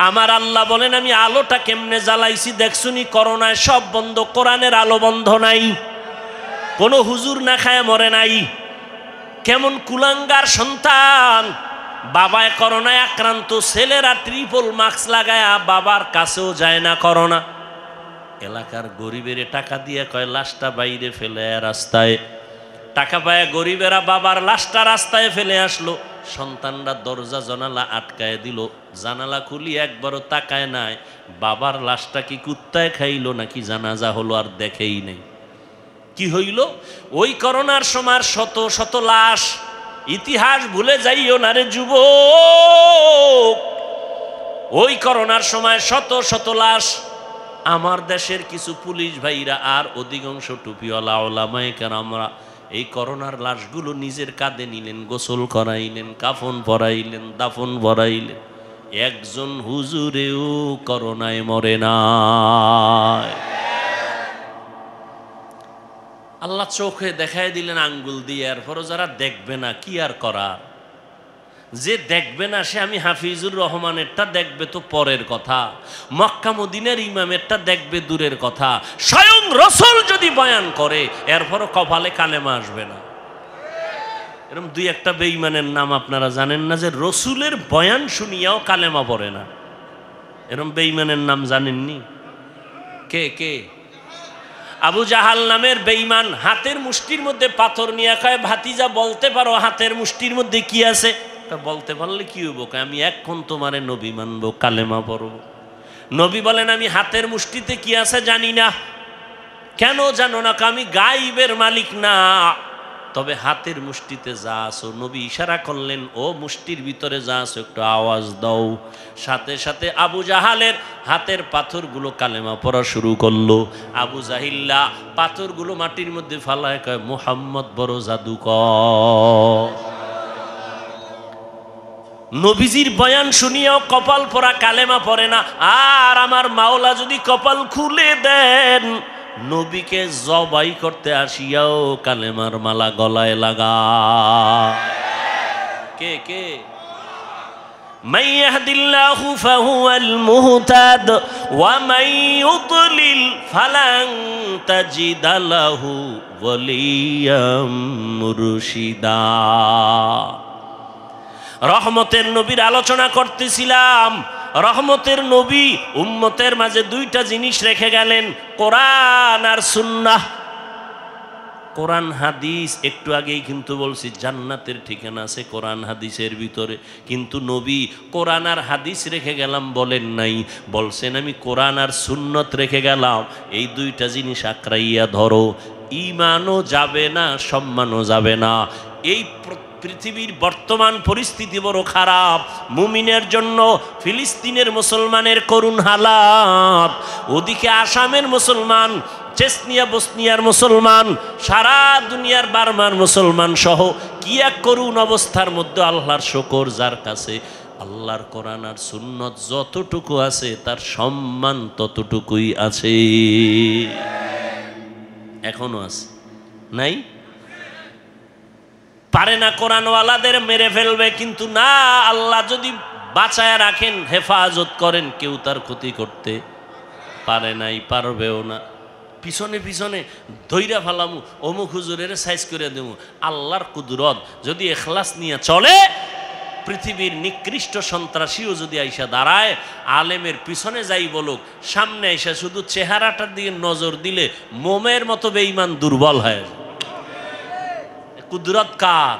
আমার আল্লাহ বলেন আমি আলোটা কেমনে জ্বালাইছি দেখছুনি? করোনায় সব বন্ধ, কোরআনের আলো বন্ধ নাই, কোনো হুজুর না খায় মরে নাই। কেমন কুলাঙ্গার সন্তান, বাবায় করোনায় আক্রান্ত, ছেলেরা ট্রিপল মাস্ক লাগায় বাবার কাছেও যায় না করোনা। এলাকার গরিবের টাকা দিয়ে কয় লাশটা বাইরে ফেলে রাস্তায়, টাকা পায় গরিবেরা বাবার লাশটা রাস্তায় ফেলে আসলো। সন্তানরা দরজা জানালা আটকায় দিল, জানালা খুলি একবারও তাকায় নাই বাবার লাশটা কি কুত্তায় খাইলো নাকি জানাজা হলো, আর দেখেই নেই। কি হইল? ওই করোনার সময় শত শত লাশ। ইতিহাস ভুলে যাইও না রে যুবক, ওই করোনার সময় শত শত লাশ। আমার দেশের কিছু পুলিশ ভাইরা আর অধিকাংশ টুপিওয়ালা ওলামায়ে কেরামরা এই করোনার লাশগুলো নিজের কাঁধে নিলেন, গোসল করাইলেন, কাফন পরাইলেন, দাফন পরাইলেন। একজন হুজুরেও করোনায় মরে নাই। আল্লাহ চোখে দেখায় দিলেন আঙ্গুল দিয়ে। এরপরও যারা দেখবে না কি আর করা, যে দেখবে না সে আমি হাফিজুর রহমানেরটা দেখবে তো পরের কথা, মক্কা মদিনার ইমামেরটা দেখবে দূরের কথা। স্বয়ং রসুল যদি বয়ান করে এরপরও কপালে কালেমা আসবে না। এরকম 2-1টা বেঈমানের নাম আপনারা জানেন না, যে রসুলের বয়ান শুনিয়াও কালেমা পড়ে না। এরকম বেঈমানের নাম জানেননি? কে কে? আবু জাহাল নামের বেঈমান হাতের মুষ্টির মধ্যে পাথর নিয়ে কয় ভাতিজা বলতে পারো হাতের মুষ্টির মধ্যে কি আছে? বলতে পারলে কি হইব? আমি এখন তোমারে নবী মানবো, কালেমা পড়ব। নবী বলেন আমি হাতের মুষ্টিতে কি আছে জানি না। কেন জানো না? আমি গাইবের মালিক না, তবে হাতের মুষ্টিতে যা আছো, নবী ইশারা করলেন ও মুষ্টির ভিতরে যা আছো একটু আওয়াজ দাও। সাথে সাথে আবু জাহালের হাতের পাথরগুলো কালেমা পড়া শুরু করলো। আবু জাহিল্লা পাথরগুলো মাটির মধ্যে ফালায় কয় মুহাম্মদ বড় জাদুকর। নবীজির বয়ান শুনিয়াও কপাল পরা কালেমা পড়ে না। আর আমার মাওলা যদি কপাল খুলে দেন, নবীকে জবাই করতে আসিয়াও কালেমার মালা গলায় লাগা। কে কে? মান ইয়াহদিল্লাহু ফাহুয়াল মুহতাদ ওয়া মান ইউদ্লিল ফালান তাজিদা লাহু ওয়ালিয়াম মুরশিদা। রহমতের নবীর আলোচনা করতেছিলাম। রহমতের নবী উম্মতের মাঝে 2টা জিনিস রেখে গেলেন, কোরআন আর সুন্নাহ। কোরআন হাদিস একটু আগেই কিন্তু বলছি জান্নাতের ঠিকানা আছে কোরআন হাদিসের ভিতরে, কিন্তু নবী কোরআন আর হাদিস রেখে গেলাম বলেন নাই, বলছেন আমি কোরআন আর সুন্নত রেখে গেলাম। এই দুইটা জিনিস আঁকড়াইয়া ধরো, ঈমানও যাবে না, সম্মানও যাবে না। এই পৃথিবীর বর্তমান পরিস্থিতি বড় খারাপ, মুমিনের জন্য ফিলিস্তিনের মুসলমানের করুণ হালাত, ওদিকে আসামের মুসলমান, চেচনিয়া বসনিয়ার মুসলমান, সারা দুনিয়ার বার্মার মুসলমান সহ কি এক করুণ অবস্থার মধ্যে। আল্লাহর শুকর যার কাছে আল্লাহর কোরআন আর সুন্নত যতটুকু আছে তার সম্মান ততটুকুই আছে, এখনো আছে, নাই? পারে না কোরআনওয়ালাদের মেরে ফেলবে, কিন্তু না, আল্লাহ যদি বাঁচায় রাখেন, হেফাজত করেন, কেউ তার ক্ষতি করতে পারে নাই, পারবেও না। পিছনে পিছনে ধৈরা ফালামু, অমুক হুজুরের সাইজ করে দেবো, আল্লাহর কুদরত যদি এখলাস নিয়ে চলে, পৃথিবীর নিকৃষ্ট সন্ত্রাসীও যদি আইসা দাঁড়ায়, আলেমের পিছনে যাই বলুক, সামনে আইসা শুধু চেহারাটার দিকে নজর দিলে মোমের মতো বেঈমান দুর্বল হয়। কুদরত কার?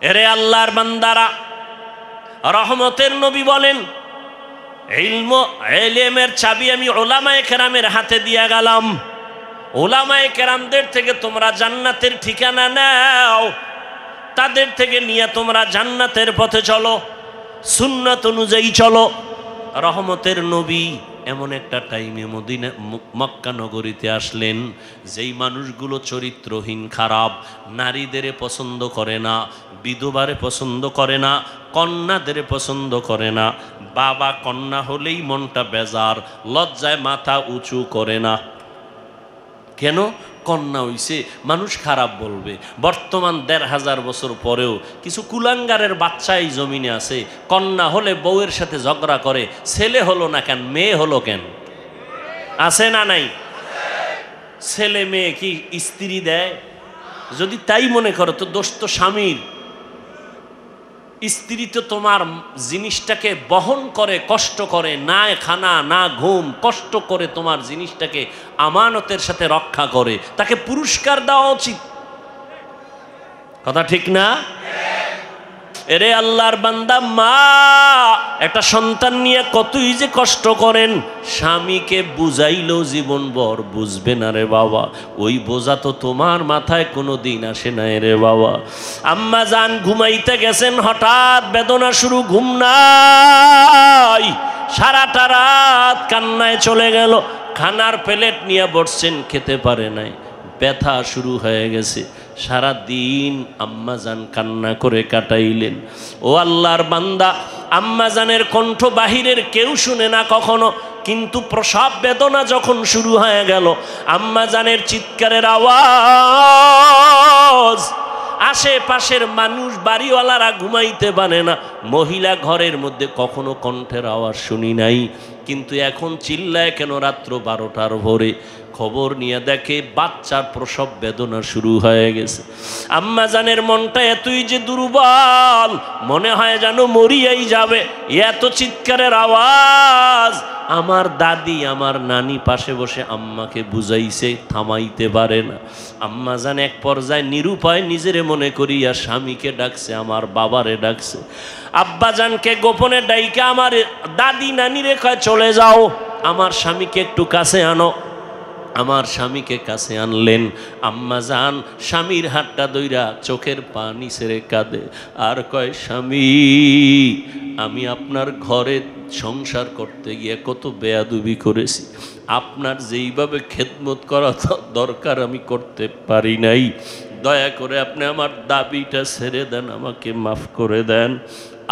এরে আল্লাহর বান্দারা, রহমতের নবী বলেন ইলমের চাবি আমি উলামায়ে কেরামের হাতে দিয়া গেলাম। উলামায়ে কেরামদের থেকে তোমরা জান্নাতের ঠিকানা নাও, তাদের থেকে নিয়ে তোমরা জান্নাতের পথে চলো, সুন্নাত অনুযায়ী চলো। রহমতের নবী এমন একটা টাইমে মদিনা মক্কা নগরীতে আসলেন, যেই মানুষগুলো চরিত্রহীন, খারাপ, নারীদের পছন্দ করে না, বিধবারে পছন্দ করে না, কন্যাদের পছন্দ করে না, বাবা কন্যা হলেই মনটা বেজার, লজ্জায় মাথা উঁচু করে না। কেন? কন্যা হইছে, মানুষ খারাপ বলবে। বর্তমান ১৫০০ বছর পরেও কিছু কুলাঙ্গারের বাচ্চা এই জমিনে আছে, কন্যা হলে বউয়ের সাথে ঝগড়া করে, ছেলে হলো না কেন, মেয়ে হলো কেন? আছে না নাই? ছেলে মেয়ে কি স্ত্রী দেয়? যদি তাই মনে করো তো দোষ তো স্বামীর। স্ত্রী তো তোমার জিনিসটাকে বহন করে, কষ্ট করে, না খানা না ঘুম, কষ্ট করে তোমার জিনিসটাকে আমানতের সাথে রক্ষা করে, তাকে পুরস্কার দেওয়া উচিত। কথা ঠিক না? এরে আল্লাহর বান্দা, মা একটা সন্তান নিয়ে কতই যে কষ্ট করেন, স্বামীকে বুঝাইলেও জীবনভর বুঝবে না রে বাবা, ওই বোঝা তো তোমার মাথায় কোনো দিন আসে না রে বাবা। আম্মা জান ঘুমাইতে গেছেন, হঠাৎ বেদনা শুরু, ঘুম নাই, সারাটা রাত কান্নায় চলে গেল, খানার প্লেট নিয়ে বসছেন, খেতে পারে নাই, ব্যথা শুরু হয়ে গেছে, সারা দিন আম্মাজান কান্না করে কাটাইলেন। ও আল্লাহর বান্দা, আম্মাজানের কণ্ঠ বাহিরের কেউ শুনে না কখনো, কিন্তু প্রসব বেদনা যখন শুরু হয়ে গেল, আম্মাজানের চিৎকারের আওয়াজ, আশেপাশের মানুষ, বাড়িওয়ালারা ঘুমাইতে পারে না। মহিলা ঘরের মধ্যে কখনো কণ্ঠের আওয়াজ শুনি নাই, কিন্তু এখন চিল্লায় কেন রাত্র 12টার ভোরে? খবর নিয়ে দেখে বাচ্চার প্রসব বেদনা শুরু হয়ে গেছে। আম্মা জানের মনটা এতই যে দুর্বল, মনে হয় যেন মরিয়াই যাবে, এত চিৎকারের আওয়াজ। আমার দাদি, আমার নানি পাশে বসে আম্মাকে বুঝাইছে, থামাইতে পারে না। আম্মা জান এক পর্যায়ে নিরুপায় নিজেরে মনে করিয়া স্বামীকে ডাকছে, আমার বাবারে ডাকছে। আব্বা জানকে গোপনে ডাইকা আমার দাদি নানিরে কয়, চলে যাও, আমার স্বামীকে একটু কাছে আনো। আমার স্বামীকে কাছে আনলেন। আম্মা জান স্বামীর হাতটা ধইরা চোখের পানি ছেড়ে কাঁদে আর কয়, স্বামী, আমি আপনার ঘরে সংসার করতে গিয়ে কত বেয়াদবি করেছি, আপনার যেইভাবে খেদমত করা দরকার আমি করতে পারি নাই, দয়া করে আপনি আমার দাবিটা ছেড়ে দেন, আমাকে মাফ করে দেন।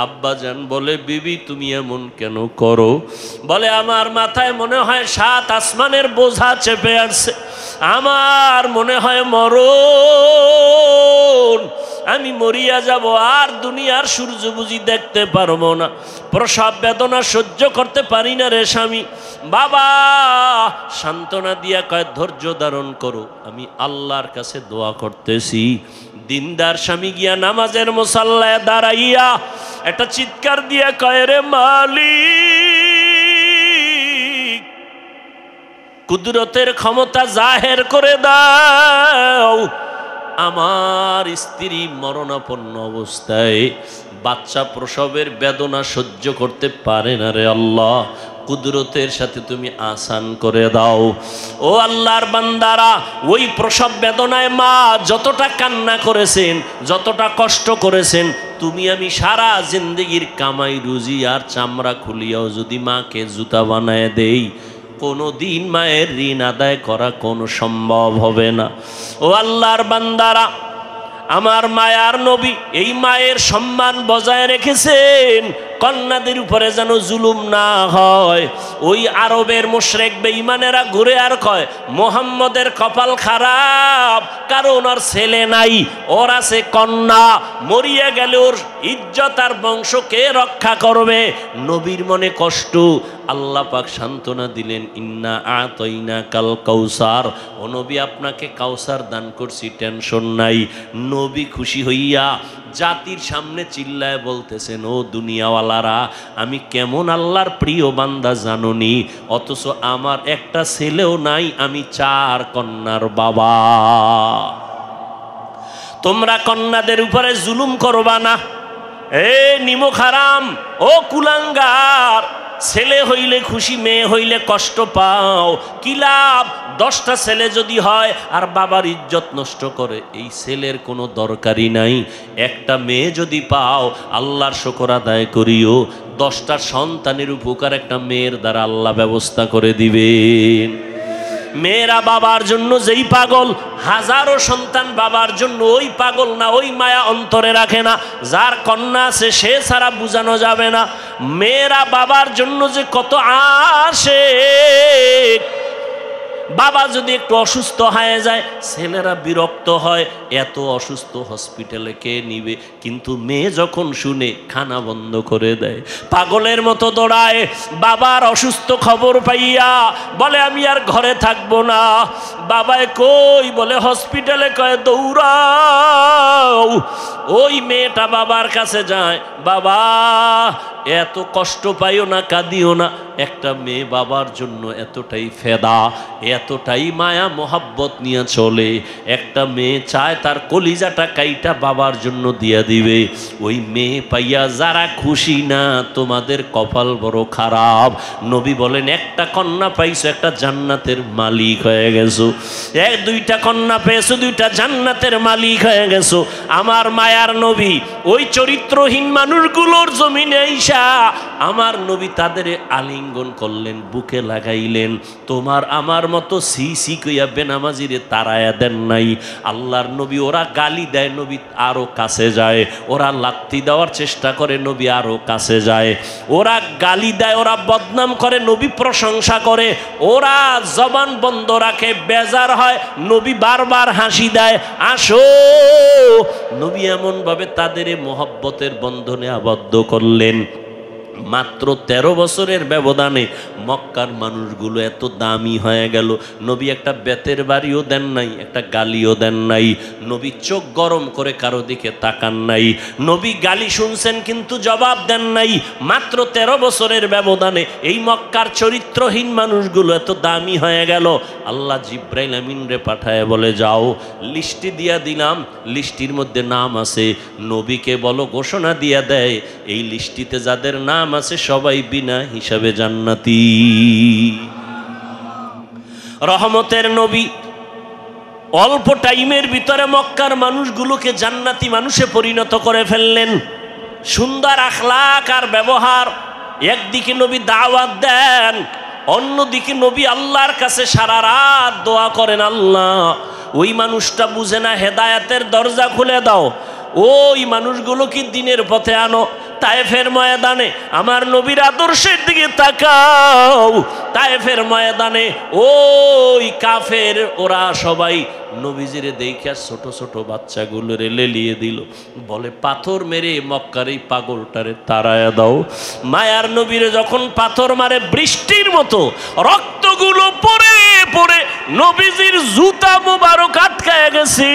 আব্বা জান বলে, বিবি তুমি এমন কেন করো? বলে, আমার মাথায় মনে হয় 7 আসমানের বোঝা চেপে আসছে, আমার মনে হয় মরণ, আমি মরিয়া যাব, আর দুনিয়ার সূর্য বুঝি দেখতে পারবো না, প্রসব বেদনা সহ্য করতে পারি না রে স্বামী। বাবা সান্ত্বনা দিয়া কয়, ধৈর্য ধারণ করো, আমি আল্লাহর কাছে দোয়া করতেছি। দিনদার স্বামী গিয়া নামাজের মুসাল্লায় দাঁড়াইয়া একটা চিৎকার দিয়া কয়, রে মালিক, কুদরতের ক্ষমতা জাহের করে দাও। আমার স্ত্রী মরণাপন্ন অবস্থায় বাচ্চা প্রসবের বেদনা সহ্য করতে পারে না রে আল্লাহ, কুদরতের সাথে তুমি আসান করে দাও। ও আল্লাহর বান্দারা, ওই প্রসব বেদনায় মা যতটা কান্না করেছেন, যতটা কষ্ট করেছেন, তুমি আমি সারা জিন্দগির কামাই রুজি আর চামড়া খুলিয়াও যদি মাকে জুতা বানায় দেই, কোনো দিন মায়ের ঋণ আদায় করা কোনো সম্ভব হবে না। ও আল্লাহর বান্দারা, আমার মায়ার নবী এই মায়ের সম্মান বজায় রেখেছেন, কন্যাদের উপরে যেন জুলুম না হয়। ওই আরবের মুশরিক বেঈমানেরা ঘুরে আর কয় মুহাম্মদের কপাল খারাপ, কারণ ওর ছেলে নাই, ওর আছে কন্যা, মরিয়া গেলে ওর ইজ্জত আর বংশ কে রক্ষা করবে। নবীর মনে কষ্ট, আল্লাহ পাক সান্ত্বনা দিলেন, ইন্না আতাইনা কাল কাউসার, ও নবী আপনাকে কাউসার দান করছি, টেনশন নাই। নবী খুশি হইয়া জাতির সামনে চিল্লায় বলতেছেন, ও দুনিয়াওয়ালারা, আমি কেমন আল্লাহর প্রিয় বান্দা জানোনি, অথচ আমার একটা ছেলেও নাই, আমি 4 কন্যার বাবা। তোমরা কন্যাদের উপরে জুলুম করবা না। এ নিমক হারাম, ও কুলাঙ্গার, ছেলে হইলে খুশি, মেয়ে হইলে কষ্ট পাও, কি লাভ? 10টা ছেলে যদি হয় আর বাবার ইজ্জত নষ্ট করে, এই ছেলের কোনো দরকারই নাই। একটা মেয়ে যদি পাও, আল্লাহর শুকর আদায় করিও, 10টা সন্তানের উপকার একটা মেয়ের দ্বারা আল্লাহ ব্যবস্থা করে দিবেন। মেয়েরা বাবার জন্য যেই পাগল, হাজারো সন্তান বাবার জন্য ওই পাগল না, ওই মায়া অন্তরে রাখে না। যার কন্যা আছে সে ছাড়া বোঝানো যাবে না। মেয়েরা বাবার জন্য যে কত আসে, বাবা যদি একটু অসুস্থ হয়ে যায় ছেলেরা বিরক্ত হয়, এত অসুস্থ হসপিটালে কে নিবে? কিন্তু মেয়ে যখন শুনে খানা বন্ধ করে দেয়, পাগলের মতো দৌড়ায়। বাবার অসুস্থ খবর পাইয়া বলে আমি আর ঘরে থাকবো না। বাবায় কই? বলে হসপিটালে। কয় দৌড়াও। ওই মেয়েটা বাবার কাছে যায়, বাবা এত কষ্ট পাইও না, কাঁদিও না। একটা মেয়ে বাবার জন্য এতটাই ফেদা, এতটাই মায়া মোহাব্বত নিয়ে চলে। একটা মেয়ে চায় তার কলিজাটা কাইটা বাবার জন্য দিয়া দিবে। ওই মেয়ে পাইয়া যারা খুশি না, তোমাদের কপাল বড় খারাপ। নবী বলেন, একটা কন্যা পাইছো, একটা জান্নাতের মালিক হয়ে গেছো। 2টা কন্যা পেয়েছো, 2টা জান্নাতের মালিক হয়ে গেছো। আমার মায়ার নবী ওই চরিত্রহীন মানুষগুলোর জমিনে আইসা আমার নবী তাদের আলিঙ্গন করলেন, বুকে লাগাইলেন। তোমার আমার মতো সি সি কইয়া বেনামাজিরে তারায়া দেন নাই। আল্লাহর নবী ওরা গালি দেয়, নবী আরো কাছে যায়। ওরা লাত্তি দেওয়ার চেষ্টা করে, নবী আরো কাছে যায়। ওরা গালি দেয়, ওরা বদনাম করে, নবী প্রশংসা করে। ওরা জবান বন্ধ রাখে, বেজার হয়, নবী বারবার হাসি দেয়, আসো। নবী এমন ভাবে তাদের মহব্বতের বন্ধনে আবদ্ধ করলেন। মাত্র 13 বছরের ব্যবধানে মক্কার মানুষগুলো এত দামি হয়ে গেল। নবী একটা বেতের বাড়িও দেন নাই, একটা গালিও দেন নাই। নবী চোখ গরম করে কারো দিকে তাকান নাই। নবী গালি শুনছেন কিন্তু জবাব দেন নাই। মাত্র 13 বছরের ব্যবধানে এই মক্কার চরিত্রহীন মানুষগুলো এত দামি হয়ে গেল। আল্লাহ জিব্রাইল আমিন রে পাঠায় বলে, যাও লিস্টি দিয়া দিলাম, লিস্টির মধ্যে নাম আছে, নবীকে বলো ঘোষণা দিয়া দেয়, এই লিস্টিতে যাদের নাম আছে সবাই বিনা হিসাবে জান্নাতি। রহমতের নবী অল্প টাইমের ভিতরে মক্কার মানুষগুলোকে জান্নাতি মানুষে পরিণত করে ফেললেন। সুন্দর আখলাক আর ব্যবহার। একদিকে নবী দাওয়াত দেন, অন্যদিকে নবী আল্লাহর কাছে সারা রাত দোয়া করেন, আল্লাহ ওই মানুষটা বুঝে না, হেদায়েতের দরজা খুলে দাও, ওই মানুষগুলো কি দিনের পথে আনো। তায়েফের ময়দানে আমার নবীর আদর্শের দিকে তাকাও। তায়েফের ময়দানে ওই কাফের ওরা সবাই নবীজিরে দেখে ছোট ছোট বাচ্চাগুলোরে লেলিয়ে দিল। বলে, পাথর মেরে মক্কার এই পাগলটারে তাড়ায়া দাও। মায়ার নবীরে যখন পাথর মারে, বৃষ্টির মতো রক্তগুলো পড়ে পড়ে নবীজির জুতা মোবারক আটকায় গেছে।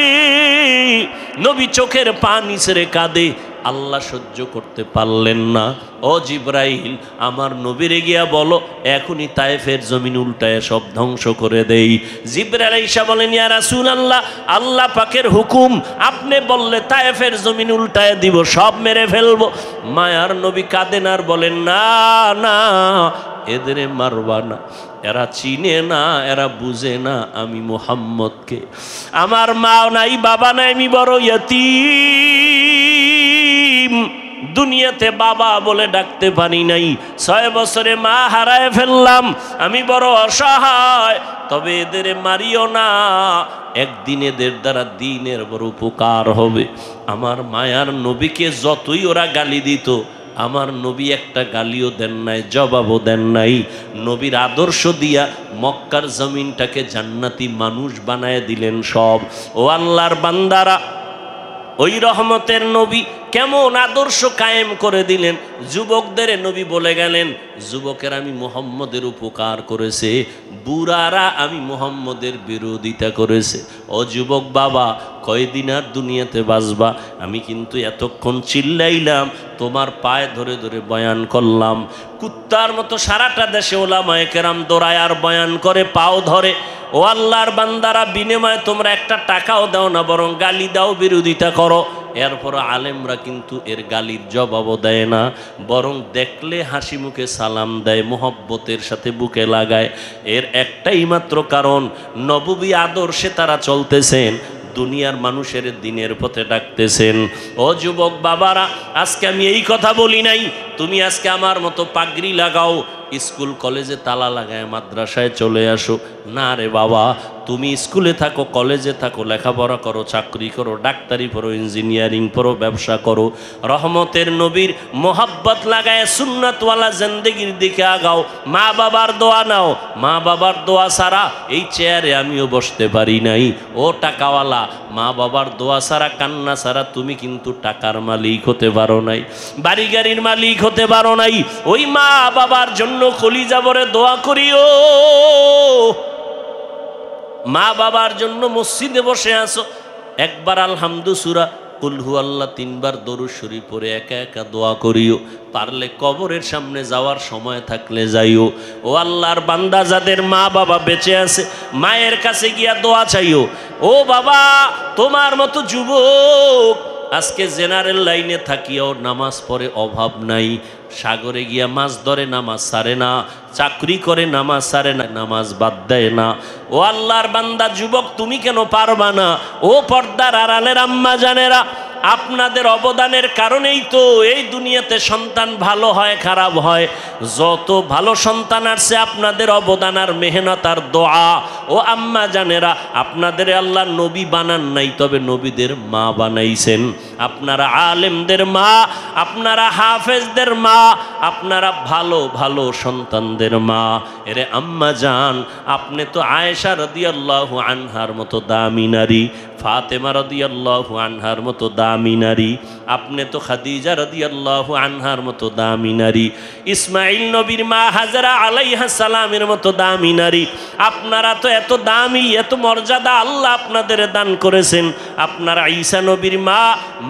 নবী চোখের পানি ছেড়ে কাঁদে, আল্লাহ সহ্য করতে পারলেন না। ও জিব্রাইল, আমার নবীরে গিয়া বলো এখনই তায়েফের জমিন উল্টায় সব ধ্বংস করে দেই। জিব্রাইল আইসা বলেন, ইয়া রাসূলুল্লাহ, আল্লাহ পাকের হুকুম, আপনি বললে তায়েফের জমিন উল্টায় দিব, সব মেরে ফেলবো। মায়ার নবী কাঁদেন আর বলেন, না না, এদের মারবা না, এরা চিনে না, এরা বুঝে না আমি মুহাম্মদকে। আমার মা নাই, বাবা নাই, আমি বড় ইয়তীম, দুনিয়াতে বাবা বলে ডাকতে পারি নাই, 6 বছরে মা হারায় ফেললাম, আমি বড় অসহায়। তবে এদের মারিও না, একদিন এদের দ্বারা দিনের বড় উপকার হবে। আমার মায়ার নবীকে যতই ওরা গালি দিত, আমার নবী একটা গালিও দেন নাই, জবাবও দেন নাই। নবীর আদর্শ দিয়া মক্কার জমিনটাকে জান্নাতি মানুষ বানায় দিলেন সব। ও আল্লাহর বান্দারা, ওই রহমতের নবী কেমন আদর্শ কায়েম করে দিলেন। যুবকদের নবী বলে গেলেন, যুবকের আমি মুহাম্মদের উপকার করেছে, বুড়ারা আমি মুহাম্মদের বিরোধিতা করেছে। ও যুবক বাবা, কয়দিন আর দুনিয়াতে বাঁচবা? আমি কিন্তু এতক্ষণ চিল্লাইলাম, তোমার পায়ে ধরে ধরে বয়ান করলাম, কুত্তার মতো সারাটা দেশে ওলামায়ে কেরাম দৌড়ায় আর বয়ান করে পাও ধরে। ও আল্লাহর বান্দারা, বিনিময়ে তোমরা একটা টাকাও দাও না, বরং গালি দাও, বিরোধিতা করো। এরপর আলেমরা কিন্তু এর গালির জবাবও দেয় না, বরং দেখলে হাসি মুখে সালাম দেয়, মোহব্বতের সাথে বুকে লাগায়। এর একটাই মাত্র কারণ, নববী আদর্শে তারা চলতেছেন, দুনিয়ার মানুষের দিনের পথে ডাকতেছেন। ও যুবক বাবারা, আজকে আমি এই কথা বলি নাই তুমি আজকে আমার মতো পাগড়ি লাগাও, স্কুল কলেজে তালা লাগায় মাদ্রাসায় চলে আসো। না রে বাবা, তুমি স্কুলে থাকো, কলেজে থাকো, লেখাপড়া করো, চাকরি করো, ডাক্তারি পড়ো, ইঞ্জিনিয়ারিং পড়ো, ব্যবসা করো, রহমতের নবীর মোহাব্বত লাগায় সুন্নাতওয়ালা জিন্দেগির দিকে আগাও। মা বাবার দোয়া নাও, মা বাবার দোয়া ছাড়া এই চেয়ারে আমিও বসতে পারি নাই। ও টাকাওয়ালা, মা বাবার দোয়া ছাড়া, কান্না ছাড়া তুমি কিন্তু টাকার মালিক হতে পারো নাই, বাড়ি গাড়ির মালিক হতে পারো নাই। ওই মা বাবার জন্য কলিজা ভরে দোয়া করিও। মা বাবার জন্য মসজিদে বসে আসো, একবার আলহামদু সূরা কুল হুয়াল্লাহ 3 বার দরুদ শরীফ পড়ে একা একা দোয়া করিও। পারলে কবরের সামনে যাওয়ার সময় থাকলে যাইও। ও আল্লাহর বান্দা, যাদের মা বাবা বেঁচে আছে, মায়ের কাছে গিয়া দোয়া চাইও। ও বাবা, তোমার মতো যুবক আজকে জেনারেল লাইনে থাকিও নামাজ পড়ে অভাব নাই, সাগরে গিয়া মাছ ধরে নামাজ সারে না, চাকরি করে নামাজ সারে না, নামাজ বাদ দেয় না। ও আল্লাহর বান্দা যুবক, তুমি কেন পারবা না? ও পর্দার আড়ালের আম্মা জানেরা, আপনাদের অবদানের কারণেই তো এই দুনিয়াতে সন্তান ভালো হয় খারাপ হয়। যত ভালো সন্তান আসছে আপনাদের অবদান আর মেহনত আর দোয়া। ও আম্মা জানেরা, আপনাদের আল্লাহ নবী বানান নাই, তবে নবীদের মা বানাইছেন। আপনারা আলেমদের মা, আপনারা হাফেজদের মা, আপনারা ভালো ভালো সন্তানদের মা। এরে আম্মা জান, আপনি তো আয়েশা রাদিয়াল্লাহু আনহার মতো দামি নারী, ফাতেমা রাদিয়াল্লাহু আনহার মতো দামি নারী, আপনি তো খাদিজা রাদিয়াল্লাহু আনহার মতো দামি নারী, ইসমাইল নবীর মা হাজরা আলাইহিস সালামের মতো দামি নারী। আপনারা তো এত দামি, এত মর্যাদা আল্লাহ আপনাদের দান করেছেন। আপনারা ঈসা নবীর মা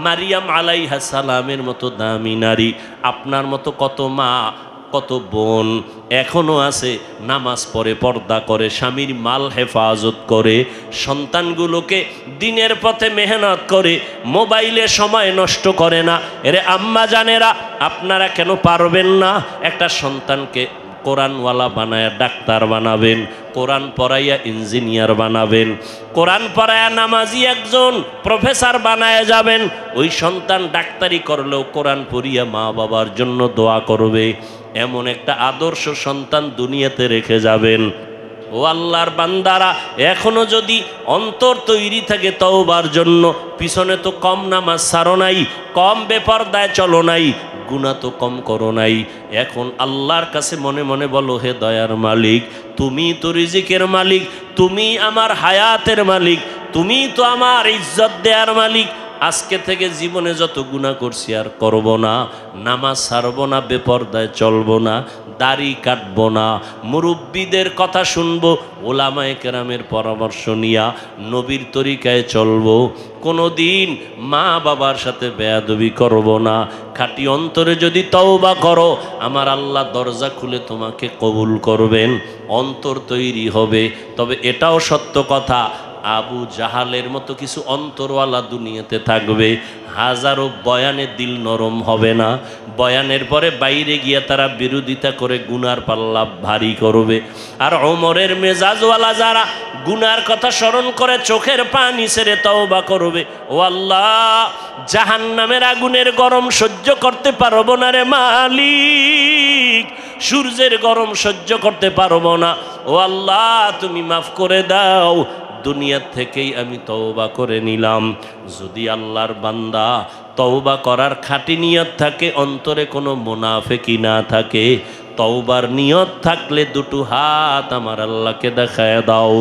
মারিয়াম আলাইহিস সালামের মতো দামি নারী। আপনার মতো কত মা, কত বোন এখনো আছে, নামাজ পড়ে, পর্দা করে, স্বামীর মাল হেফাজত করে, সন্তানগুলোকে দিনের পথে মেহনত করে, মোবাইলে সময় নষ্ট করে না। এরে আম্মা জানেরা, আপনারা কেন পারবেন না? একটা সন্তানকে কোরআনওয়ালা বানায়া ডাক্তার বানাবেন, কোরআন পড়াইয়া ইঞ্জিনিয়ার বানাবেন, কোরআন পড়াইয়া নামাজি একজন প্রফেসর বানায়া যাবেন। ওই সন্তান ডাক্তারি করলেও কোরআন পড়িয়া মা বাবার জন্য দোয়া করবে। এমন একটা আদর্শ সন্তান দুনিয়াতে রেখে যাবেন। ও আল্লাহর বান্দারা, এখনো যদি অন্তর তৈরি থাকে তওবার জন্য, পিছনে তো কম নামাজ ছাড়ো নাই, কম বেপরদায় চলো নাই, গুনাহ তো কম করো নাই। এখন আল্লাহর কাছে মনে মনে বলো, হে দয়ার মালিক, তুমি তো রিজিকের মালিক, তুমি আমার হায়াতের মালিক, তুমি তো আমার ইজ্জত দেওয়ার মালিক। আজকে থেকে জীবনে যত গুনাহ করছি আর করব না, নামাজ ছাড়ব না, বেপরদায় চলব না, দাড়ি কাটব না, মুরব্বীদের কথা শুনবো, ওলামায়ে কেরামের পরামর্শ নিয়া নবীর তরিকায় চলব, কোনো দিন মা বাবার সাথে বেয়াদবি করব না। খাঁটি অন্তরে যদি তওবা করো, আমার আল্লাহ দরজা খুলে তোমাকে কবুল করবেন, অন্তর তৈরি হবে। তবে এটাও সত্য কথা, আবু জাহালের মতো কিছু অন্তরওয়ালা দুনিয়াতে থাকবে, হাজারো বয়ানে দিল নরম হবে না, বয়ানের পরে বাইরে গিয়ে তারা বিরোধিতা করে গুনার পাল্লা ভারী করবে। আর ওমরের মেজাজওয়ালা যারা গুনার কথা স্মরণ করে চোখের পানি ছেড়ে তওবা করবে, ও আল্লাহ জাহান্নামের আগুনের গরম সহ্য করতে পারবো না রে মালিক, সূর্যের গরম সহ্য করতে পারবো না, ও আল্লাহ তুমি মাফ করে দাও, দুনিয়া থেকেই আমি তওবা করে নিলাম। যদি আল্লাহর বান্দা তওবা করার খাঁটি নিয়ত থাকে, অন্তরে কোনো মুনাফিকি না থাকে, তওবার নিয়ত থাকলে দুটো হাত আমার আল্লাহকে দেখায় দাও।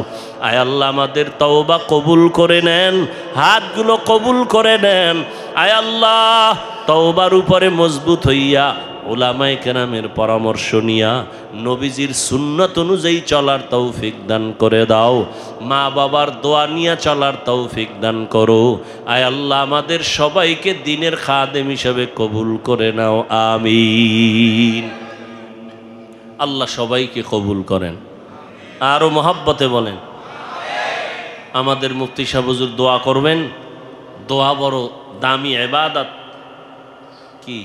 আয় আল্লাহ আমাদের তওবা কবুল করে নেন, হাতগুলো কবুল করে নেন। আয় আল্লাহ তওবার উপরে মজবুত হইয়া ওলামায়ে কেরামের পরামর্শ নিয়া নবীজির সুন্নত অনুযায়ী চলার তৌফিক দান করে দাও, মা বাবার দোয়া নিয়ে চলার তৌফিক দান করো। আয় আল্লাহ আমাদের সবাইকে দ্বীনের খাদেম হিসেবে কবুল করে নাও, আমিন। আল্লাহ সবাইকে কবুল করেন, আরও মহব্বতে বলেন। আমাদের মুফতি সাহেব হুজুর দোয়া করবেন। দোয়া বড় দামি ইবাদত। কি